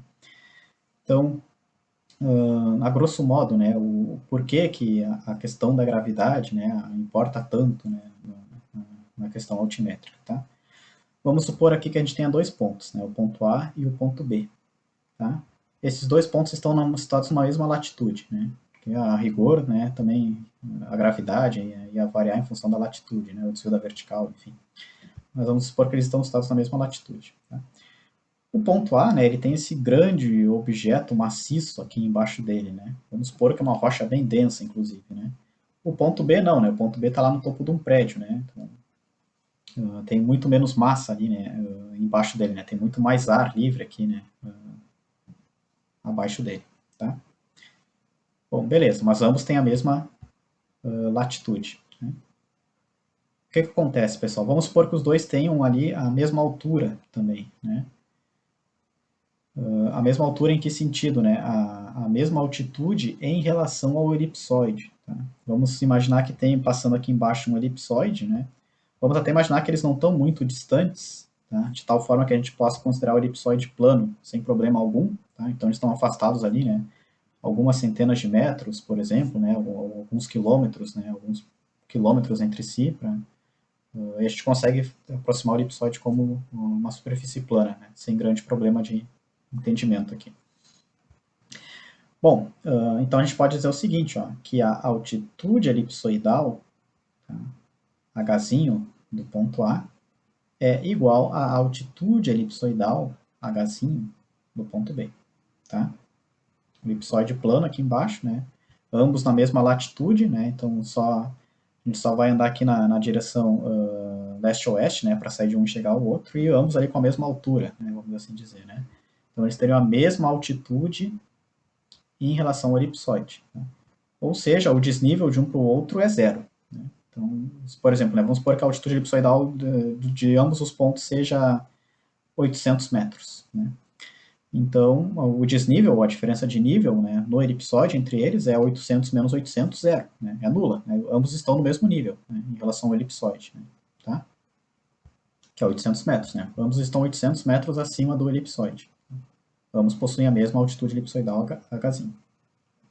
Então, a grosso modo, né, o porquê que a questão da gravidade, né, importa tanto, né, na questão altimétrica, tá? Vamos supor aqui que a gente tenha dois pontos, né, o ponto A e o ponto B, tá? Esses dois pontos estão situados numa mesma latitude, né? Que a rigor, né, também a gravidade ia variar em função da latitude, né, o desvio da vertical, enfim. Mas vamos supor que eles estão situados na mesma latitude. Tá? O ponto A, né, ele tem esse grande objeto maciço aqui embaixo dele, né? Vamos supor que é uma rocha bem densa, inclusive, né? O ponto B não, né? O ponto B está lá no topo de um prédio, né? Então, tem muito menos massa ali, né? Embaixo dele, né? Tem muito mais ar livre aqui, né? Abaixo dele, tá? Bom, beleza, mas ambos têm a mesma latitude. Né? O que acontece, pessoal? Vamos supor que os dois tenham ali a mesma altura também, né? A mesma altura em que sentido, né? A mesma altitude em relação ao elipsoide. Tá? Vamos imaginar que tem passando aqui embaixo um elipsoide, né? Vamos até imaginar que eles não estão muito distantes, tá? De tal forma que a gente possa considerar o elipsoide plano sem problema algum. Tá? Então eles estão afastados ali, né? Algumas centenas de metros, por exemplo, né? Alguns quilômetros, né? Alguns quilômetros entre si, a gente consegue aproximar o elipsoide como uma superfície plana, né? Sem grande problema de entendimento aqui. Bom, então a gente pode dizer o seguinte, ó, que a altitude elipsoidal, tá, Hzinho do ponto A, é igual à altitude elipsoidal, Hzinho do ponto B. Tá? O elipsoide plano aqui embaixo, né? Ambos na mesma latitude, né? Então a gente só vai andar aqui na direção leste-oeste, né? Para sair de um e chegar ao outro, e ambos ali com a mesma altura, né? Vamos assim dizer, né? Então eles teriam a mesma altitude em relação ao elipsoide. Né? Ou seja, o desnível de um para o outro é zero. Né? Então, por exemplo, né, vamos supor que a altitude elipsoidal de ambos os pontos seja 800 metros. Né? Então, o desnível, a diferença de nível, né, no elipsoide entre eles é 800 menos 800, zero. Né? É nula. Né? Ambos estão no mesmo nível, né, em relação ao elipsoide. Né? Tá? Que é 800 metros. Né? Ambos estão 800 metros acima do elipsoide. Ambos possuem a mesma altitude elipsoidal Hzinho.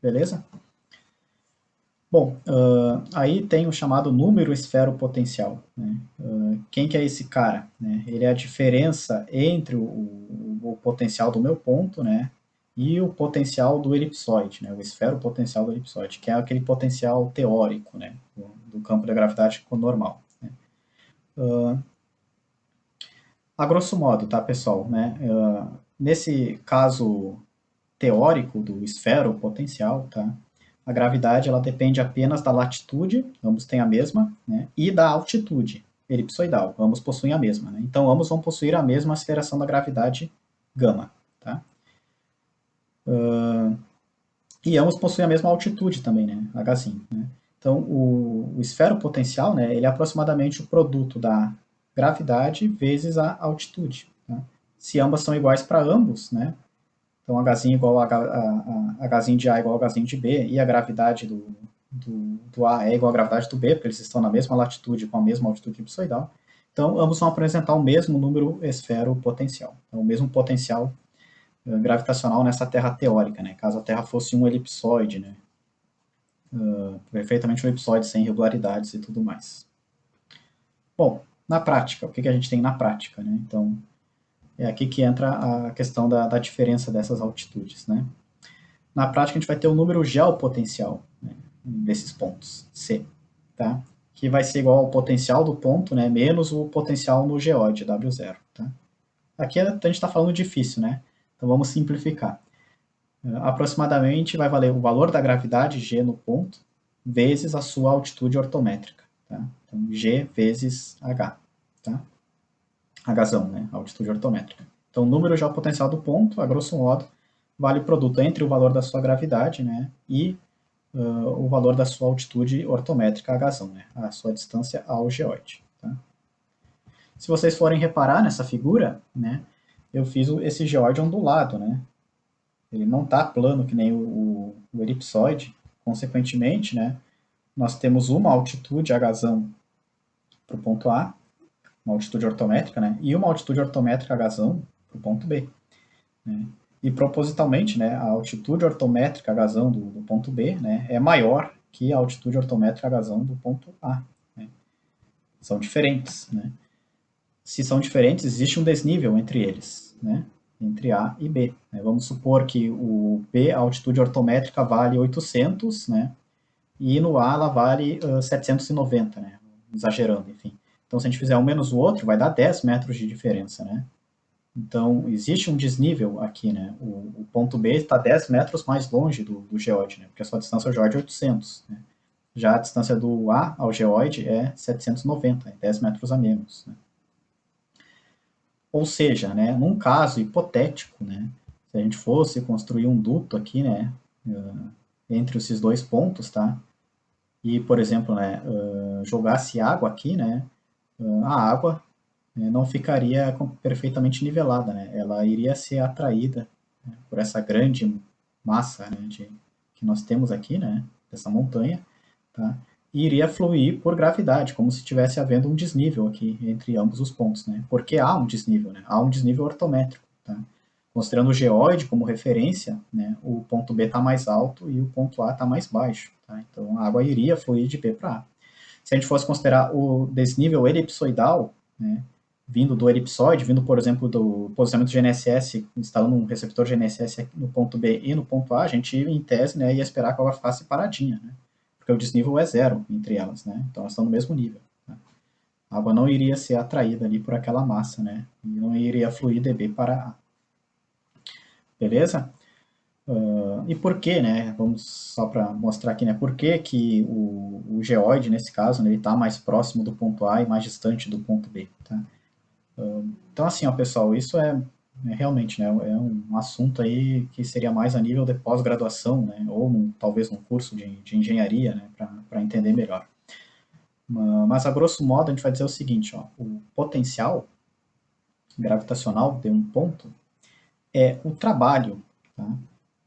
Beleza? Bom, aí tem o chamado número esfero-potencial. Né? Quem que é esse cara? Né? Ele é a diferença entre o potencial do meu ponto, né, e o potencial do elipsoide, né, o esfero-potencial do elipsoide, que é aquele potencial teórico, né, do campo da gravidade normal. Né? A grosso modo, tá, pessoal? Né, nesse caso teórico do esfero-potencial, tá? A gravidade ela depende apenas da latitude, ambos têm a mesma, né, e da altitude elipsoidal, ambos possuem a mesma. Né? Então, ambos vão possuir a mesma aceleração da gravidade gama. Tá? E ambos possuem a mesma altitude também, né, Hzinho. Né? Então, o esfero potencial, né, ele é aproximadamente o produto da gravidade vezes a altitude. Tá? Se ambas são iguais para ambos, né, então Hzinho igual a Hzinho de A igual a Hzinho de B, e a gravidade do A é igual à gravidade do B, porque eles estão na mesma latitude com a mesma altitude elipsoidal. Então, ambos vão apresentar o mesmo número esfero-potencial, então, o mesmo potencial gravitacional nessa Terra teórica, né? Caso a Terra fosse um elipsoide, né? Perfeitamente um elipsoide sem irregularidades e tudo mais. Bom, na prática, o que a gente tem na prática, né? Então, é aqui que entra a questão da diferença dessas altitudes, né? Na prática, a gente vai ter o número geopotencial, né, desses pontos, C, tá? Que vai ser igual ao potencial do ponto, né, menos o potencial no geóide, W0. Tá? Aqui a gente está falando difícil, né? Então vamos simplificar. Aproximadamente vai valer o valor da gravidade, G no ponto, vezes a sua altitude ortométrica. Tá? Então, G vezes H. Tá? a razão, né, a altitude ortométrica. Então, o número já é o potencial do ponto, a grosso modo, vale o produto entre o valor da sua gravidade, né, e o valor da sua altitude ortométrica, a razão, né, a sua distância ao geóide. Tá? Se vocês forem reparar nessa figura, né, eu fiz esse geóide ondulado, né, ele não está plano que nem o elipsoide, consequentemente, né, nós temos uma altitude, a razão, para o ponto A, uma altitude ortométrica, né, e uma altitude ortométrica, a razão, para o ponto B. Né. E propositalmente, né, a altitude ortométrica, a razão do ponto B, né, é maior que a altitude ortométrica, a razão do ponto A. Né. São diferentes. Né. Se são diferentes, existe um desnível entre eles, né, entre A e B. Né. Vamos supor que o B, a altitude ortométrica, vale 800, né, e no A ela vale 790, né, exagerando, enfim. Então, se a gente fizer um menos o outro, vai dar 10 metros de diferença, né? Então, existe um desnível aqui, né? O ponto B está 10 metros mais longe do geóide, né? Porque a sua distância ao geóide é 800, né? Já a distância do A ao geóide é 790, é 10 metros a menos, né? Ou seja, né, num caso hipotético, né, se a gente fosse construir um duto aqui, né, entre esses dois pontos, tá? E, por exemplo, né, jogasse água aqui, né, a água não ficaria perfeitamente nivelada, né? Ela iria ser atraída, né, por essa grande massa, né, que nós temos aqui, né, dessa montanha, tá? E iria fluir por gravidade, como se estivesse havendo um desnível aqui entre ambos os pontos, né? Porque há um desnível, né? Há um desnível ortométrico, tá? Considerando o geóide como referência, né, o ponto B está mais alto e o ponto A está mais baixo, tá? Então a água iria fluir de B para A. Se a gente fosse considerar o desnível elipsoidal, né, vindo do elipsoide, vindo, por exemplo, do posicionamento de GNSS, instalando um receptor GNSS no ponto B e no ponto A, a gente, em tese, né, ia esperar que a água ficasse paradinha, né, porque o desnível é zero entre elas, né, então elas estão no mesmo nível. Né. A água não iria ser atraída ali por aquela massa, né, e não iria fluir dB para A. Beleza? E por que, né? Vamos só para mostrar aqui, né? Por que o geóide, nesse caso, né, ele está mais próximo do ponto A e mais distante do ponto B, tá? Então, assim, ó, pessoal, isso realmente, né, é um assunto aí que seria mais a nível de pós-graduação, né, ou talvez num curso de engenharia, né, para entender melhor. Mas, a grosso modo, a gente vai dizer o seguinte, ó, o potencial gravitacional de um ponto é o trabalho, tá,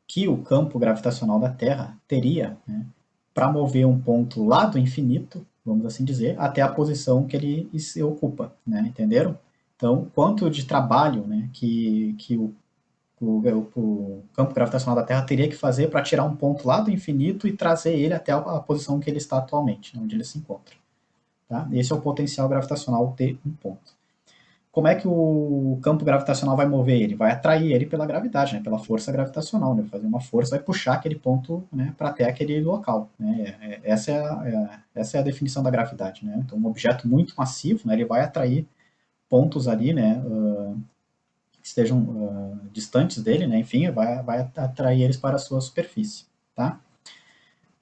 que o campo gravitacional da Terra teria, né, para mover um ponto lá do infinito, vamos assim dizer, até a posição que ele se ocupa, né, entenderam? Então, quanto de trabalho, né, que o campo gravitacional da Terra teria que fazer para tirar um ponto lá do infinito e trazer ele até a posição que ele está atualmente, onde ele se encontra. Tá? Esse é o potencial gravitacional de um ponto. Como é que o campo gravitacional vai mover ele? Vai atrair ele pela gravidade, né? Pela força gravitacional. Né? Vai fazer uma força, vai puxar aquele ponto, né, para até aquele local. Né? Essa é a definição da gravidade. Né? Então, um objeto muito massivo, né, ele vai atrair pontos ali, né, que estejam distantes dele, né, enfim, vai atrair eles para a sua superfície. Tá?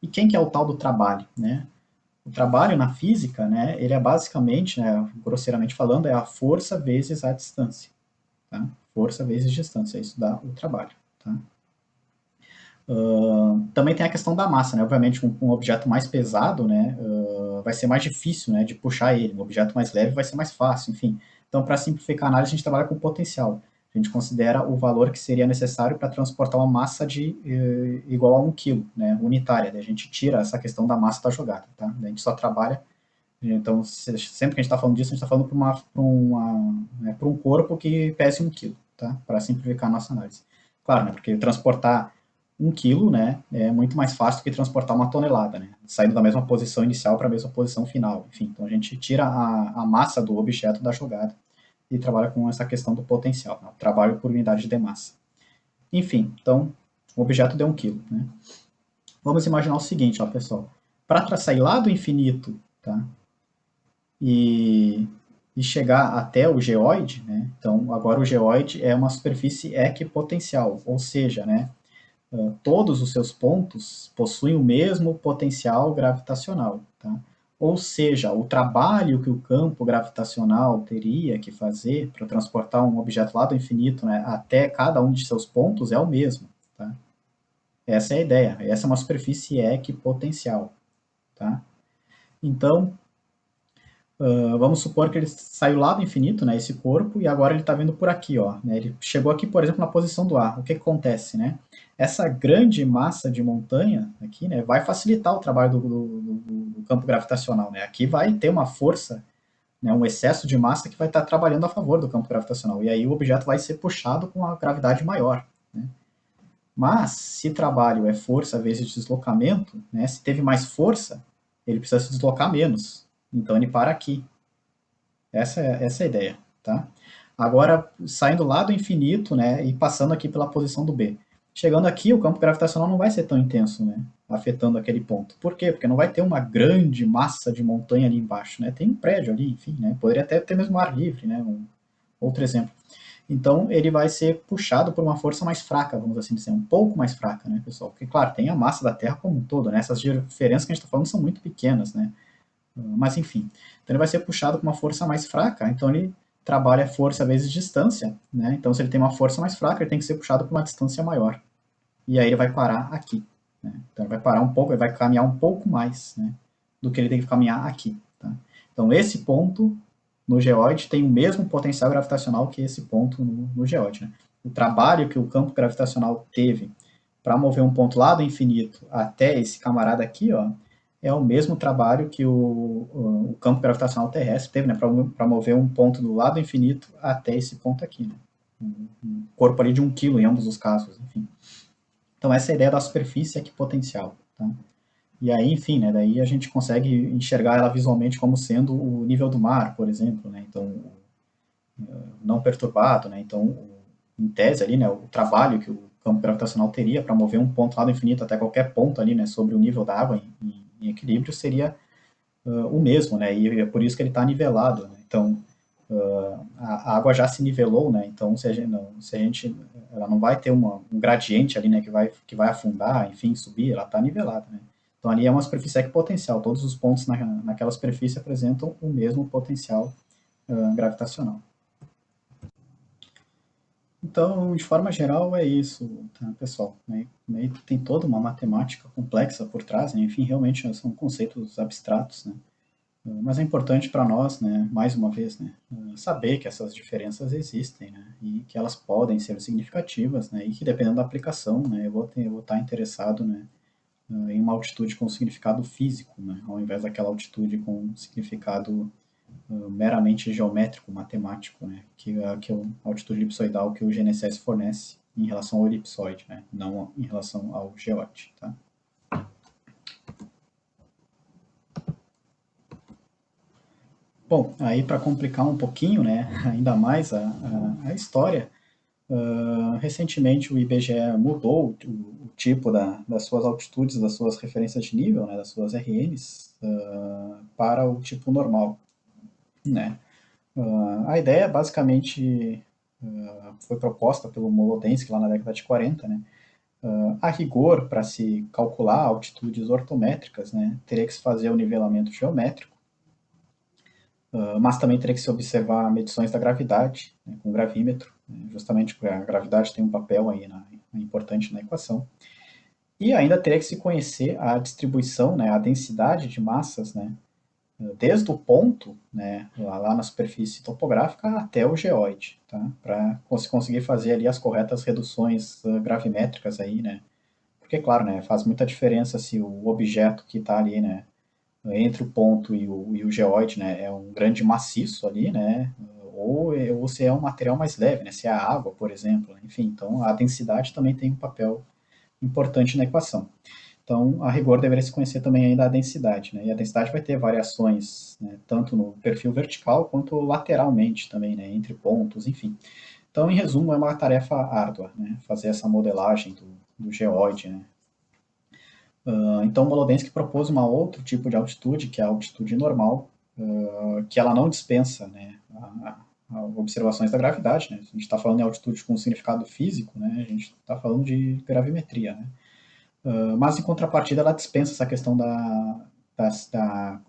E quem que é o tal do trabalho? Né? O trabalho na física, né, ele é basicamente, né, grosseiramente falando, é a força vezes a distância. Tá? Força vezes distância, isso dá o trabalho. Tá? Também tem a questão da massa, né? Obviamente, um objeto mais pesado, né, vai ser mais difícil, né, de puxar ele. Um objeto mais leve vai ser mais fácil, enfim. Então, para simplificar a análise, a gente trabalha com potencial. A gente considera o valor que seria necessário para transportar uma massa igual a 1 kg, né, unitária. Daí a gente tira essa questão da massa da jogada. Tá? Daí a gente só trabalha. Então, sempre que a gente está falando disso, a gente está falando para um corpo que pese 1 kg, tá? Para simplificar a nossa análise. Claro, né, porque transportar 1 quilo, né, é muito mais fácil do que transportar uma tonelada, né, saindo da mesma posição inicial para a mesma posição final. Enfim, então a gente tira a massa do objeto da jogada e trabalha com essa questão do potencial, né, o trabalho por unidade de massa. Enfim, então o objeto deu 1 quilo. Né. Vamos imaginar o seguinte, ó, pessoal. Para sair lá do infinito, tá, e chegar até o geóide, né, então agora o geóide é uma superfície equipotencial, ou seja, né, todos os seus pontos possuem o mesmo potencial gravitacional. Tá? Ou seja, o trabalho que o campo gravitacional teria que fazer para transportar um objeto lá do infinito, né, até cada um de seus pontos é o mesmo. Tá? Essa é a ideia. Essa é uma superfície equipotencial. Tá? Então, vamos supor que ele saiu lá do infinito, né, esse corpo, e agora ele está vindo por aqui, ó, né, ele chegou aqui, por exemplo, na posição do A. O que acontece, né? Essa grande massa de montanha aqui, né, vai facilitar o trabalho do campo gravitacional, né? Aqui vai ter uma força, né, um excesso de massa que vai estar trabalhando a favor do campo gravitacional, e aí o objeto vai ser puxado com uma gravidade maior, né? Mas, se trabalho é força vezes deslocamento, né, se teve mais força, ele precisa se deslocar menos. Então ele para aqui. Essa é a ideia, tá? Agora, saindo lá do infinito, né, e passando aqui pela posição do B. Chegando aqui, o campo gravitacional não vai ser tão intenso, né, afetando aquele ponto. Por quê? Porque não vai ter uma grande massa de montanha ali embaixo, né? Tem um prédio ali, enfim, né? Poderia até ter mesmo ar livre, né? Outro exemplo. Então, ele vai ser puxado por uma força mais fraca, vamos assim dizer, um pouco mais fraca, né, pessoal? Porque, claro, tem a massa da Terra como um todo, né? Essas diferenças que a gente está falando são muito pequenas, né? Mas enfim, então ele vai ser puxado com uma força mais fraca, então ele trabalha força vezes distância, né? Então se ele tem uma força mais fraca, ele tem que ser puxado por uma distância maior. E aí ele vai parar aqui, né? Então ele vai parar um pouco, ele vai caminhar um pouco mais, né, do que ele tem que caminhar aqui, tá? Então esse ponto no geóide tem o mesmo potencial gravitacional que esse ponto no geóide, né? O trabalho que o campo gravitacional teve para mover um ponto lá do infinito até esse camarada aqui, ó, é o mesmo trabalho que o campo gravitacional terrestre teve, né, para mover um ponto do lado infinito até esse ponto aqui, né? Um corpo ali de 1 quilo em ambos os casos, enfim. Então essa é a ideia da superfície equipotencial, tá? E aí, enfim, né, daí a gente consegue enxergar ela visualmente como sendo o nível do mar, por exemplo, né? Então, não perturbado, né? Então, em tese ali, né, o trabalho que o campo gravitacional teria para mover um ponto lá do infinito até qualquer ponto ali, né, sobre o nível da água em equilíbrio seria o mesmo, né? E é por isso que ele está nivelado, né? Então, a água já se nivelou, né? Então, se a gente ela não vai ter um gradiente ali, né, que vai afundar, enfim, subir, ela está nivelada, né? Então, ali é uma superfície equipotencial. Todos os pontos naquela superfície apresentam o mesmo potencial gravitacional. Então, de forma geral, é isso, tá, pessoal? Né? Tem toda uma matemática complexa por trás, né? Enfim, realmente são conceitos abstratos, né? Mas é importante para nós, né, mais uma vez, né, saber que essas diferenças existem, né, e que elas podem ser significativas, né, e que dependendo da aplicação, né, eu vou estar interessado, né, em uma altitude com significado físico, né, ao invés daquela altitude com significado meramente geométrico, matemático, né, que é a altitude elipsoidal que o GNSS fornece em relação ao elipsoide, né, não em relação ao geoide, tá? Bom, aí para complicar um pouquinho, né, ainda mais a história, recentemente o IBGE mudou o tipo das suas altitudes, das suas referências de nível, né, das suas RNs, para o tipo normal, né. A ideia basicamente foi proposta pelo Molodensky lá na década de 40, né. A rigor, para se calcular altitudes ortométricas, né, teria que se fazer o nivelamento geométrico, mas também teria que se observar medições da gravidade, né, com gravímetro, né, justamente porque a gravidade tem um papel aí importante na equação. E ainda teria que se conhecer a distribuição, né, a densidade de massas, né, desde o ponto, né, lá na superfície topográfica até o geóide, tá? Para conseguir fazer ali as corretas reduções gravimétricas aí, né? Porque, claro, né, faz muita diferença se o objeto que está ali, né, entre o ponto e o geóide, né, é um grande maciço ali, né, ou se é um material mais leve, né, se é a água, por exemplo. Enfim, então a densidade também tem um papel importante na equação. Então, a rigor deveria se conhecer também ainda a densidade, né, e a densidade vai ter variações, né, tanto no perfil vertical quanto lateralmente também, né, entre pontos, enfim. Então, em resumo, é uma tarefa árdua, né, fazer essa modelagem do geóide, né. Então, Molodensky propôs uma outro tipo de altitude, que é a altitude normal, que ela não dispensa, né, observações da gravidade, né. Se a gente está falando em altitude com significado físico, né, a gente está falando de gravimetria, né. Mas, em contrapartida, ela dispensa essa questão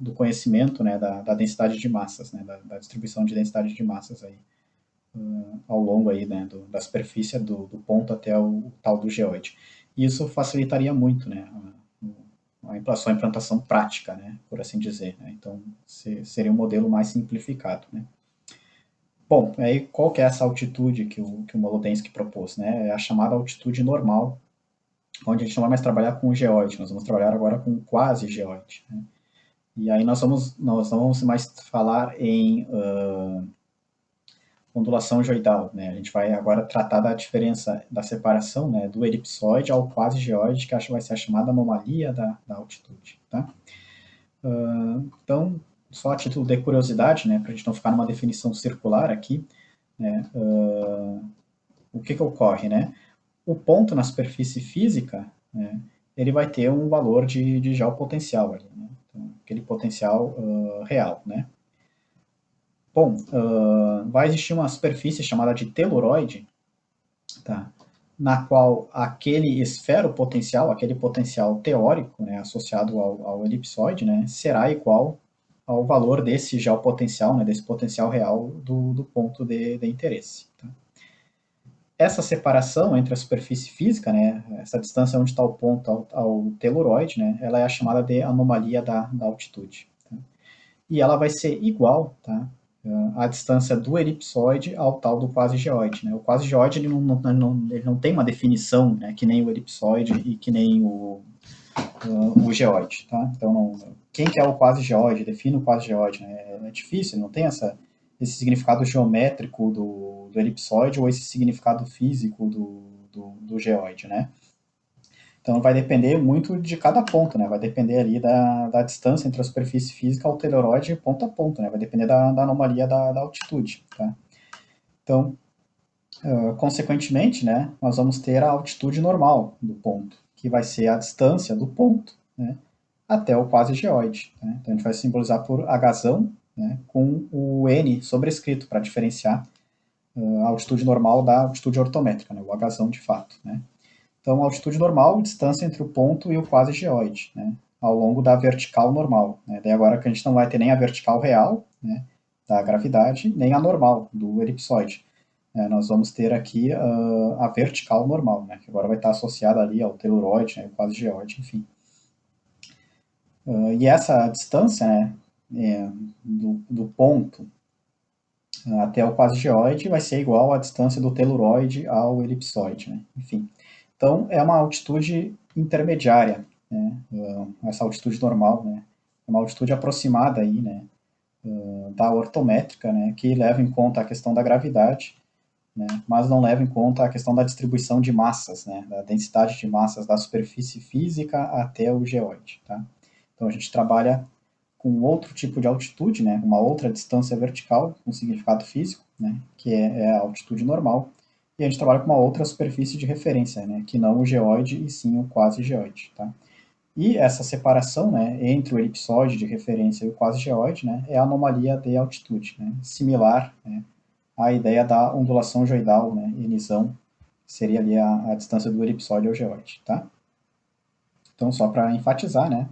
do conhecimento, né, da densidade de massas, né, da distribuição de densidade de massas aí, ao longo aí, né, da superfície do ponto até o tal do geoide. E isso facilitaria muito, né, a sua implantação prática, né, por assim dizer. Né? Então, seria um modelo mais simplificado. Né? Bom, aí qual que é essa altitude que o Molodensky propôs? Né? É a chamada altitude normal, onde a gente não vai mais trabalhar com o geoide, nós vamos trabalhar agora com o quase geoide. Né? E aí nós não vamos mais falar em ondulação geoidal. Né? A gente vai agora tratar da diferença, da separação, né, do elipsoide ao quase geoide, que vai ser a chamada anomalia da altitude. Tá? Então, só a título de curiosidade, né, para a gente não ficar numa definição circular aqui, né, o que ocorre? Né? O ponto na superfície física, né, ele vai ter um valor de geopotencial ali, né? Então, aquele potencial real. Né? Bom, vai existir uma superfície chamada de teluroide, tá? Na qual aquele esferopotencial, aquele potencial teórico, né, associado ao elipsoide, né, será igual ao valor desse geopotencial, né, desse potencial real do ponto de interesse. Tá? Essa separação entre a superfície física, né, essa distância onde está o ponto ao teluroide, né, ela é a chamada de anomalia da altitude. Tá? E ela vai ser igual, tá, a distância do elipsoide ao tal do quase-geoide. Né? O quase-geoide ele não tem uma definição, né, que nem o elipsoide e que nem o geoide. Tá? Então, quem que é o quase-geoide? Define o quase-geoide. Né? É difícil, não tem esse significado geométrico do elipsoide ou esse significado físico do geoide. Né? Então vai depender muito de cada ponto, né? Vai depender ali da distância entre a superfície física ao teloroide ponto a ponto, né? Vai depender da anomalia da altitude, tá? Então, consequentemente, né, nós vamos ter a altitude normal do ponto, que vai ser a distância do ponto, né, até o quase geoide. Né? Então a gente vai simbolizar por Hzão, né, com o N sobrescrito para diferenciar a altitude normal da altitude ortométrica, né, o Hzão de fato, né? Então, altitude normal, distância entre o ponto e o quase geoide, né, ao longo da vertical normal. Né. Daí agora que a gente não vai ter nem a vertical real, né, da gravidade, nem a normal do elipsoide. Nós vamos ter aqui a vertical normal, né, que agora vai estar associada ali ao teluroide, né, ao quase geoide, enfim. E essa distância, né, do ponto até o quase geoide vai ser igual à distância do teluroide ao elipsoide, né, enfim. Então, é uma altitude intermediária, né? Essa altitude normal, né? É uma altitude aproximada aí, né? Da ortométrica, né? Que leva em conta a questão da gravidade, né? Mas não leva em conta a questão da distribuição de massas, né? Da densidade de massas da superfície física até o geoide, tá? Então, a gente trabalha com outro tipo de altitude, né? Uma outra distância vertical, com significado físico, né? Que é a altitude normal, e a gente trabalha com uma outra superfície de referência, né, que não o geoide e sim o quase-geoide. Tá? E essa separação, né, entre o elipsoide de referência e o quase-geoide, né, é a anomalia de altitude, né, similar, né, à ideia da ondulação geoidal, né, Nzão, que seria ali a distância do elipsoide ao geoide. Tá? Então, só para enfatizar, né,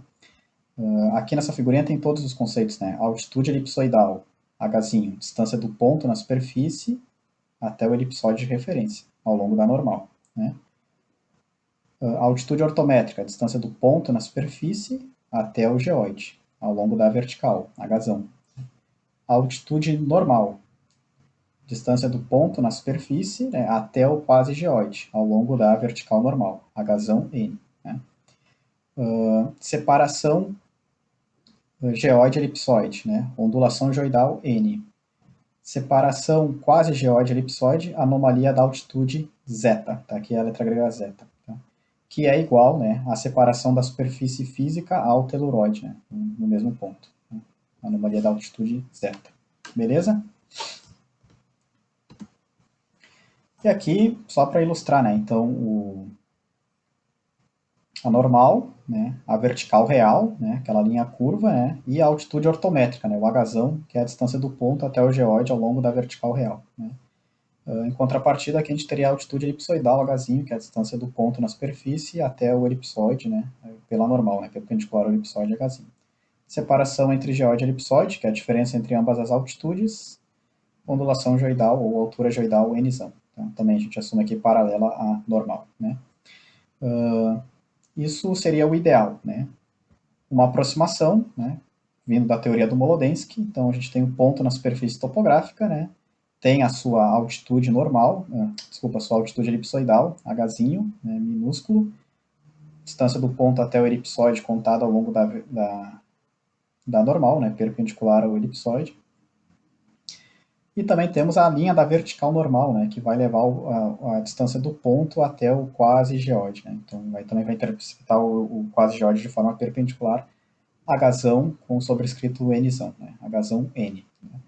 aqui nessa figurinha tem todos os conceitos, né, altitude elipsoidal, Hzinho, distância do ponto na superfície até o elipsoide de referência, ao longo da normal. Né? A altitude ortométrica, a distância do ponto na superfície até o geoide, ao longo da vertical, Hzão. A altitude normal, distância do ponto na superfície, né, até o quase geoide, ao longo da vertical normal, Hzão N. Né? Separação geoide-elipsoide, né? Ondulação geoidal N. Separação quase geoide-elipsoide, anomalia da altitude zeta, tá? Aqui é a letra grega zeta, tá? Que é igual, né, à separação da superfície física ao teluroide, né, no mesmo ponto. Né? Anomalia da altitude zeta. Beleza? E aqui, só para ilustrar, né, então, a normal, né, a vertical real, né, aquela linha curva, né, e a altitude ortométrica, né, o Hzão, que é a distância do ponto até o geoide ao longo da vertical real. Né. Em contrapartida, aqui a gente teria a altitude elipsoidal, Hzinho, que é a distância do ponto na superfície até o elipsoide, né, pela normal, né, perpendicular ao elipsoide, Hzinho. separação entre geóide e elipsoide, que é a diferença entre ambas as altitudes, ondulação geoidal ou altura geoidal nzão. Então, também a gente assume aqui paralela à normal, né? Isso seria o ideal, né? Uma aproximação, né? Vindo da teoria do Molodensky, então a gente tem um ponto na superfície topográfica, né? Tem a sua altitude normal, desculpa, a sua altitude elipsoidal, Hzinho, né, minúsculo, distância do ponto até o elipsoide contada ao longo da normal, né, perpendicular ao elipsoide. E também temos a linha da vertical normal, né, que vai levar a distância do ponto até o quase geóide. Né? Então, também vai interpretar o quase geóide de forma perpendicular, Hzão com o sobrescrito Nzão, né? Hzão N. Né?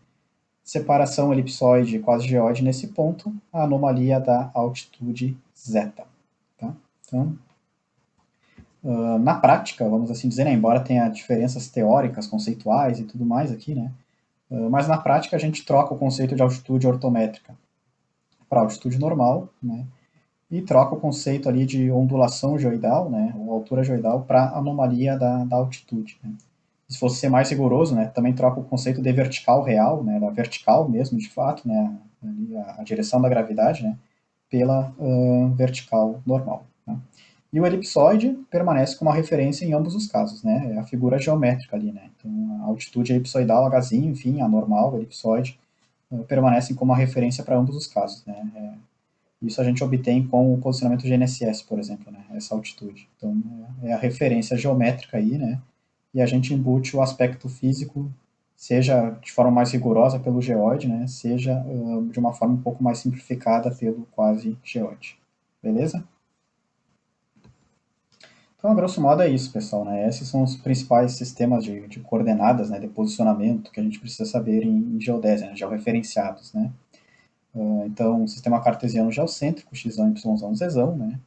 Separação elipsoide quase geóide nesse ponto, a anomalia da altitude zeta. Tá? Então, na prática, vamos assim dizer, né, embora tenha diferenças teóricas, conceituais e tudo mais aqui, né, mas na prática a gente troca o conceito de altitude ortométrica para altitude normal, né, e troca o conceito ali de ondulação geoidal, né, ou altura geoidal, para anomalia da altitude. Né. Se fosse ser mais rigoroso, né, também troca o conceito de vertical real, né, da vertical mesmo, de fato, né, a direção da gravidade, né, pela vertical normal. Né. E o elipsoide permanece como uma referência em ambos os casos, né? É a figura geométrica ali, né? Então, a altitude elipsoidal, Hzinho, enfim, a normal, o elipsoide, permanecem como uma referência para ambos os casos, né? Isso a gente obtém com o posicionamento GNSS, por exemplo, né? Essa altitude. Então, é a referência geométrica aí, né? E a gente embute o aspecto físico, seja de forma mais rigorosa pelo geóide, né? Seja de uma forma um pouco mais simplificada pelo quase geóide. Beleza? Então, a grosso modo é isso, pessoal, né? Esses são os principais sistemas de coordenadas, né, de posicionamento que a gente precisa saber em geodésia, né, georreferenciados, né? Então, o sistema cartesiano geocêntrico, x, y, z, né?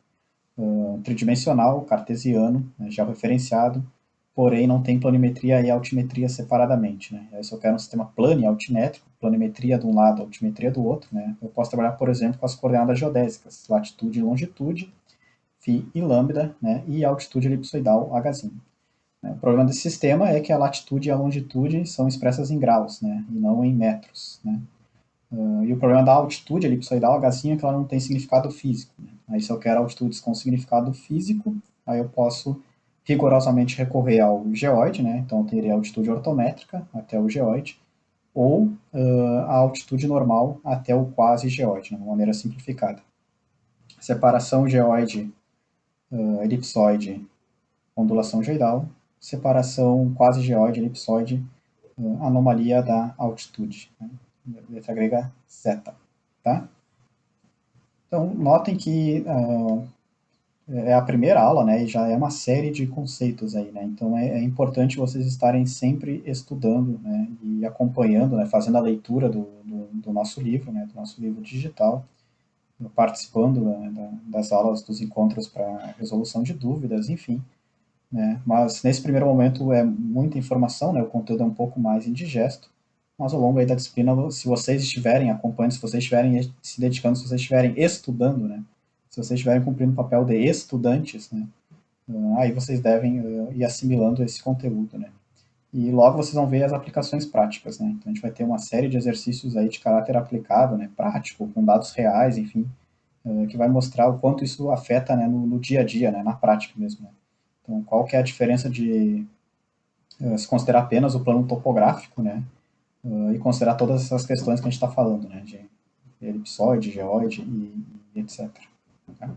Tridimensional, cartesiano, né, georreferenciado, porém não tem planimetria e altimetria separadamente, né? Aí, se eu quero um sistema plano e altimétrico, planimetria de um lado, altimetria do outro, né? Eu posso trabalhar, por exemplo, com as coordenadas geodésicas, latitude e longitude, φ e lambda, né, e altitude elipsoidal Hzinho. O problema desse sistema é que a latitude e a longitude são expressas em graus, né, e não em metros. Né. E o problema da altitude elipsoidal Hzinho é que ela não tem significado físico. Né. Aí se eu quero altitudes com significado físico, aí eu posso rigorosamente recorrer ao geóide, né, então eu teria a altitude ortométrica até o geóide, ou a altitude normal até o quase geóide, né, de uma maneira simplificada. Separação geóide elipsoide, ondulação geoidal, separação quase geóide, elipsoide, anomalia da altitude, né? Letra grega zeta, tá? Então, notem que é a primeira aula, né, e já é uma série de conceitos aí, né, então é importante vocês estarem sempre estudando, né, e acompanhando, né, fazendo a leitura do nosso livro, né, do nosso livro digital, participando, né, das aulas, dos encontros para resolução de dúvidas, enfim, né? Mas nesse primeiro momento é muita informação, né? O conteúdo é um pouco mais indigesto, mas ao longo aí da disciplina, se vocês estiverem acompanhando, se vocês estiverem se dedicando, se vocês estiverem estudando, né? Se vocês estiverem cumprindo o papel de estudantes, né? Aí vocês devem ir assimilando esse conteúdo, né? E logo vocês vão ver as aplicações práticas, né? Então a gente vai ter uma série de exercícios aí de caráter aplicado, né? Prático, com dados reais, enfim, que vai mostrar o quanto isso afeta, né, no dia a dia, né? Na prática mesmo, né? Então, qual que é a diferença de se considerar apenas o plano topográfico, né, e considerar todas essas questões que a gente está falando, né, de elipsoide, geóide e etc. Tá?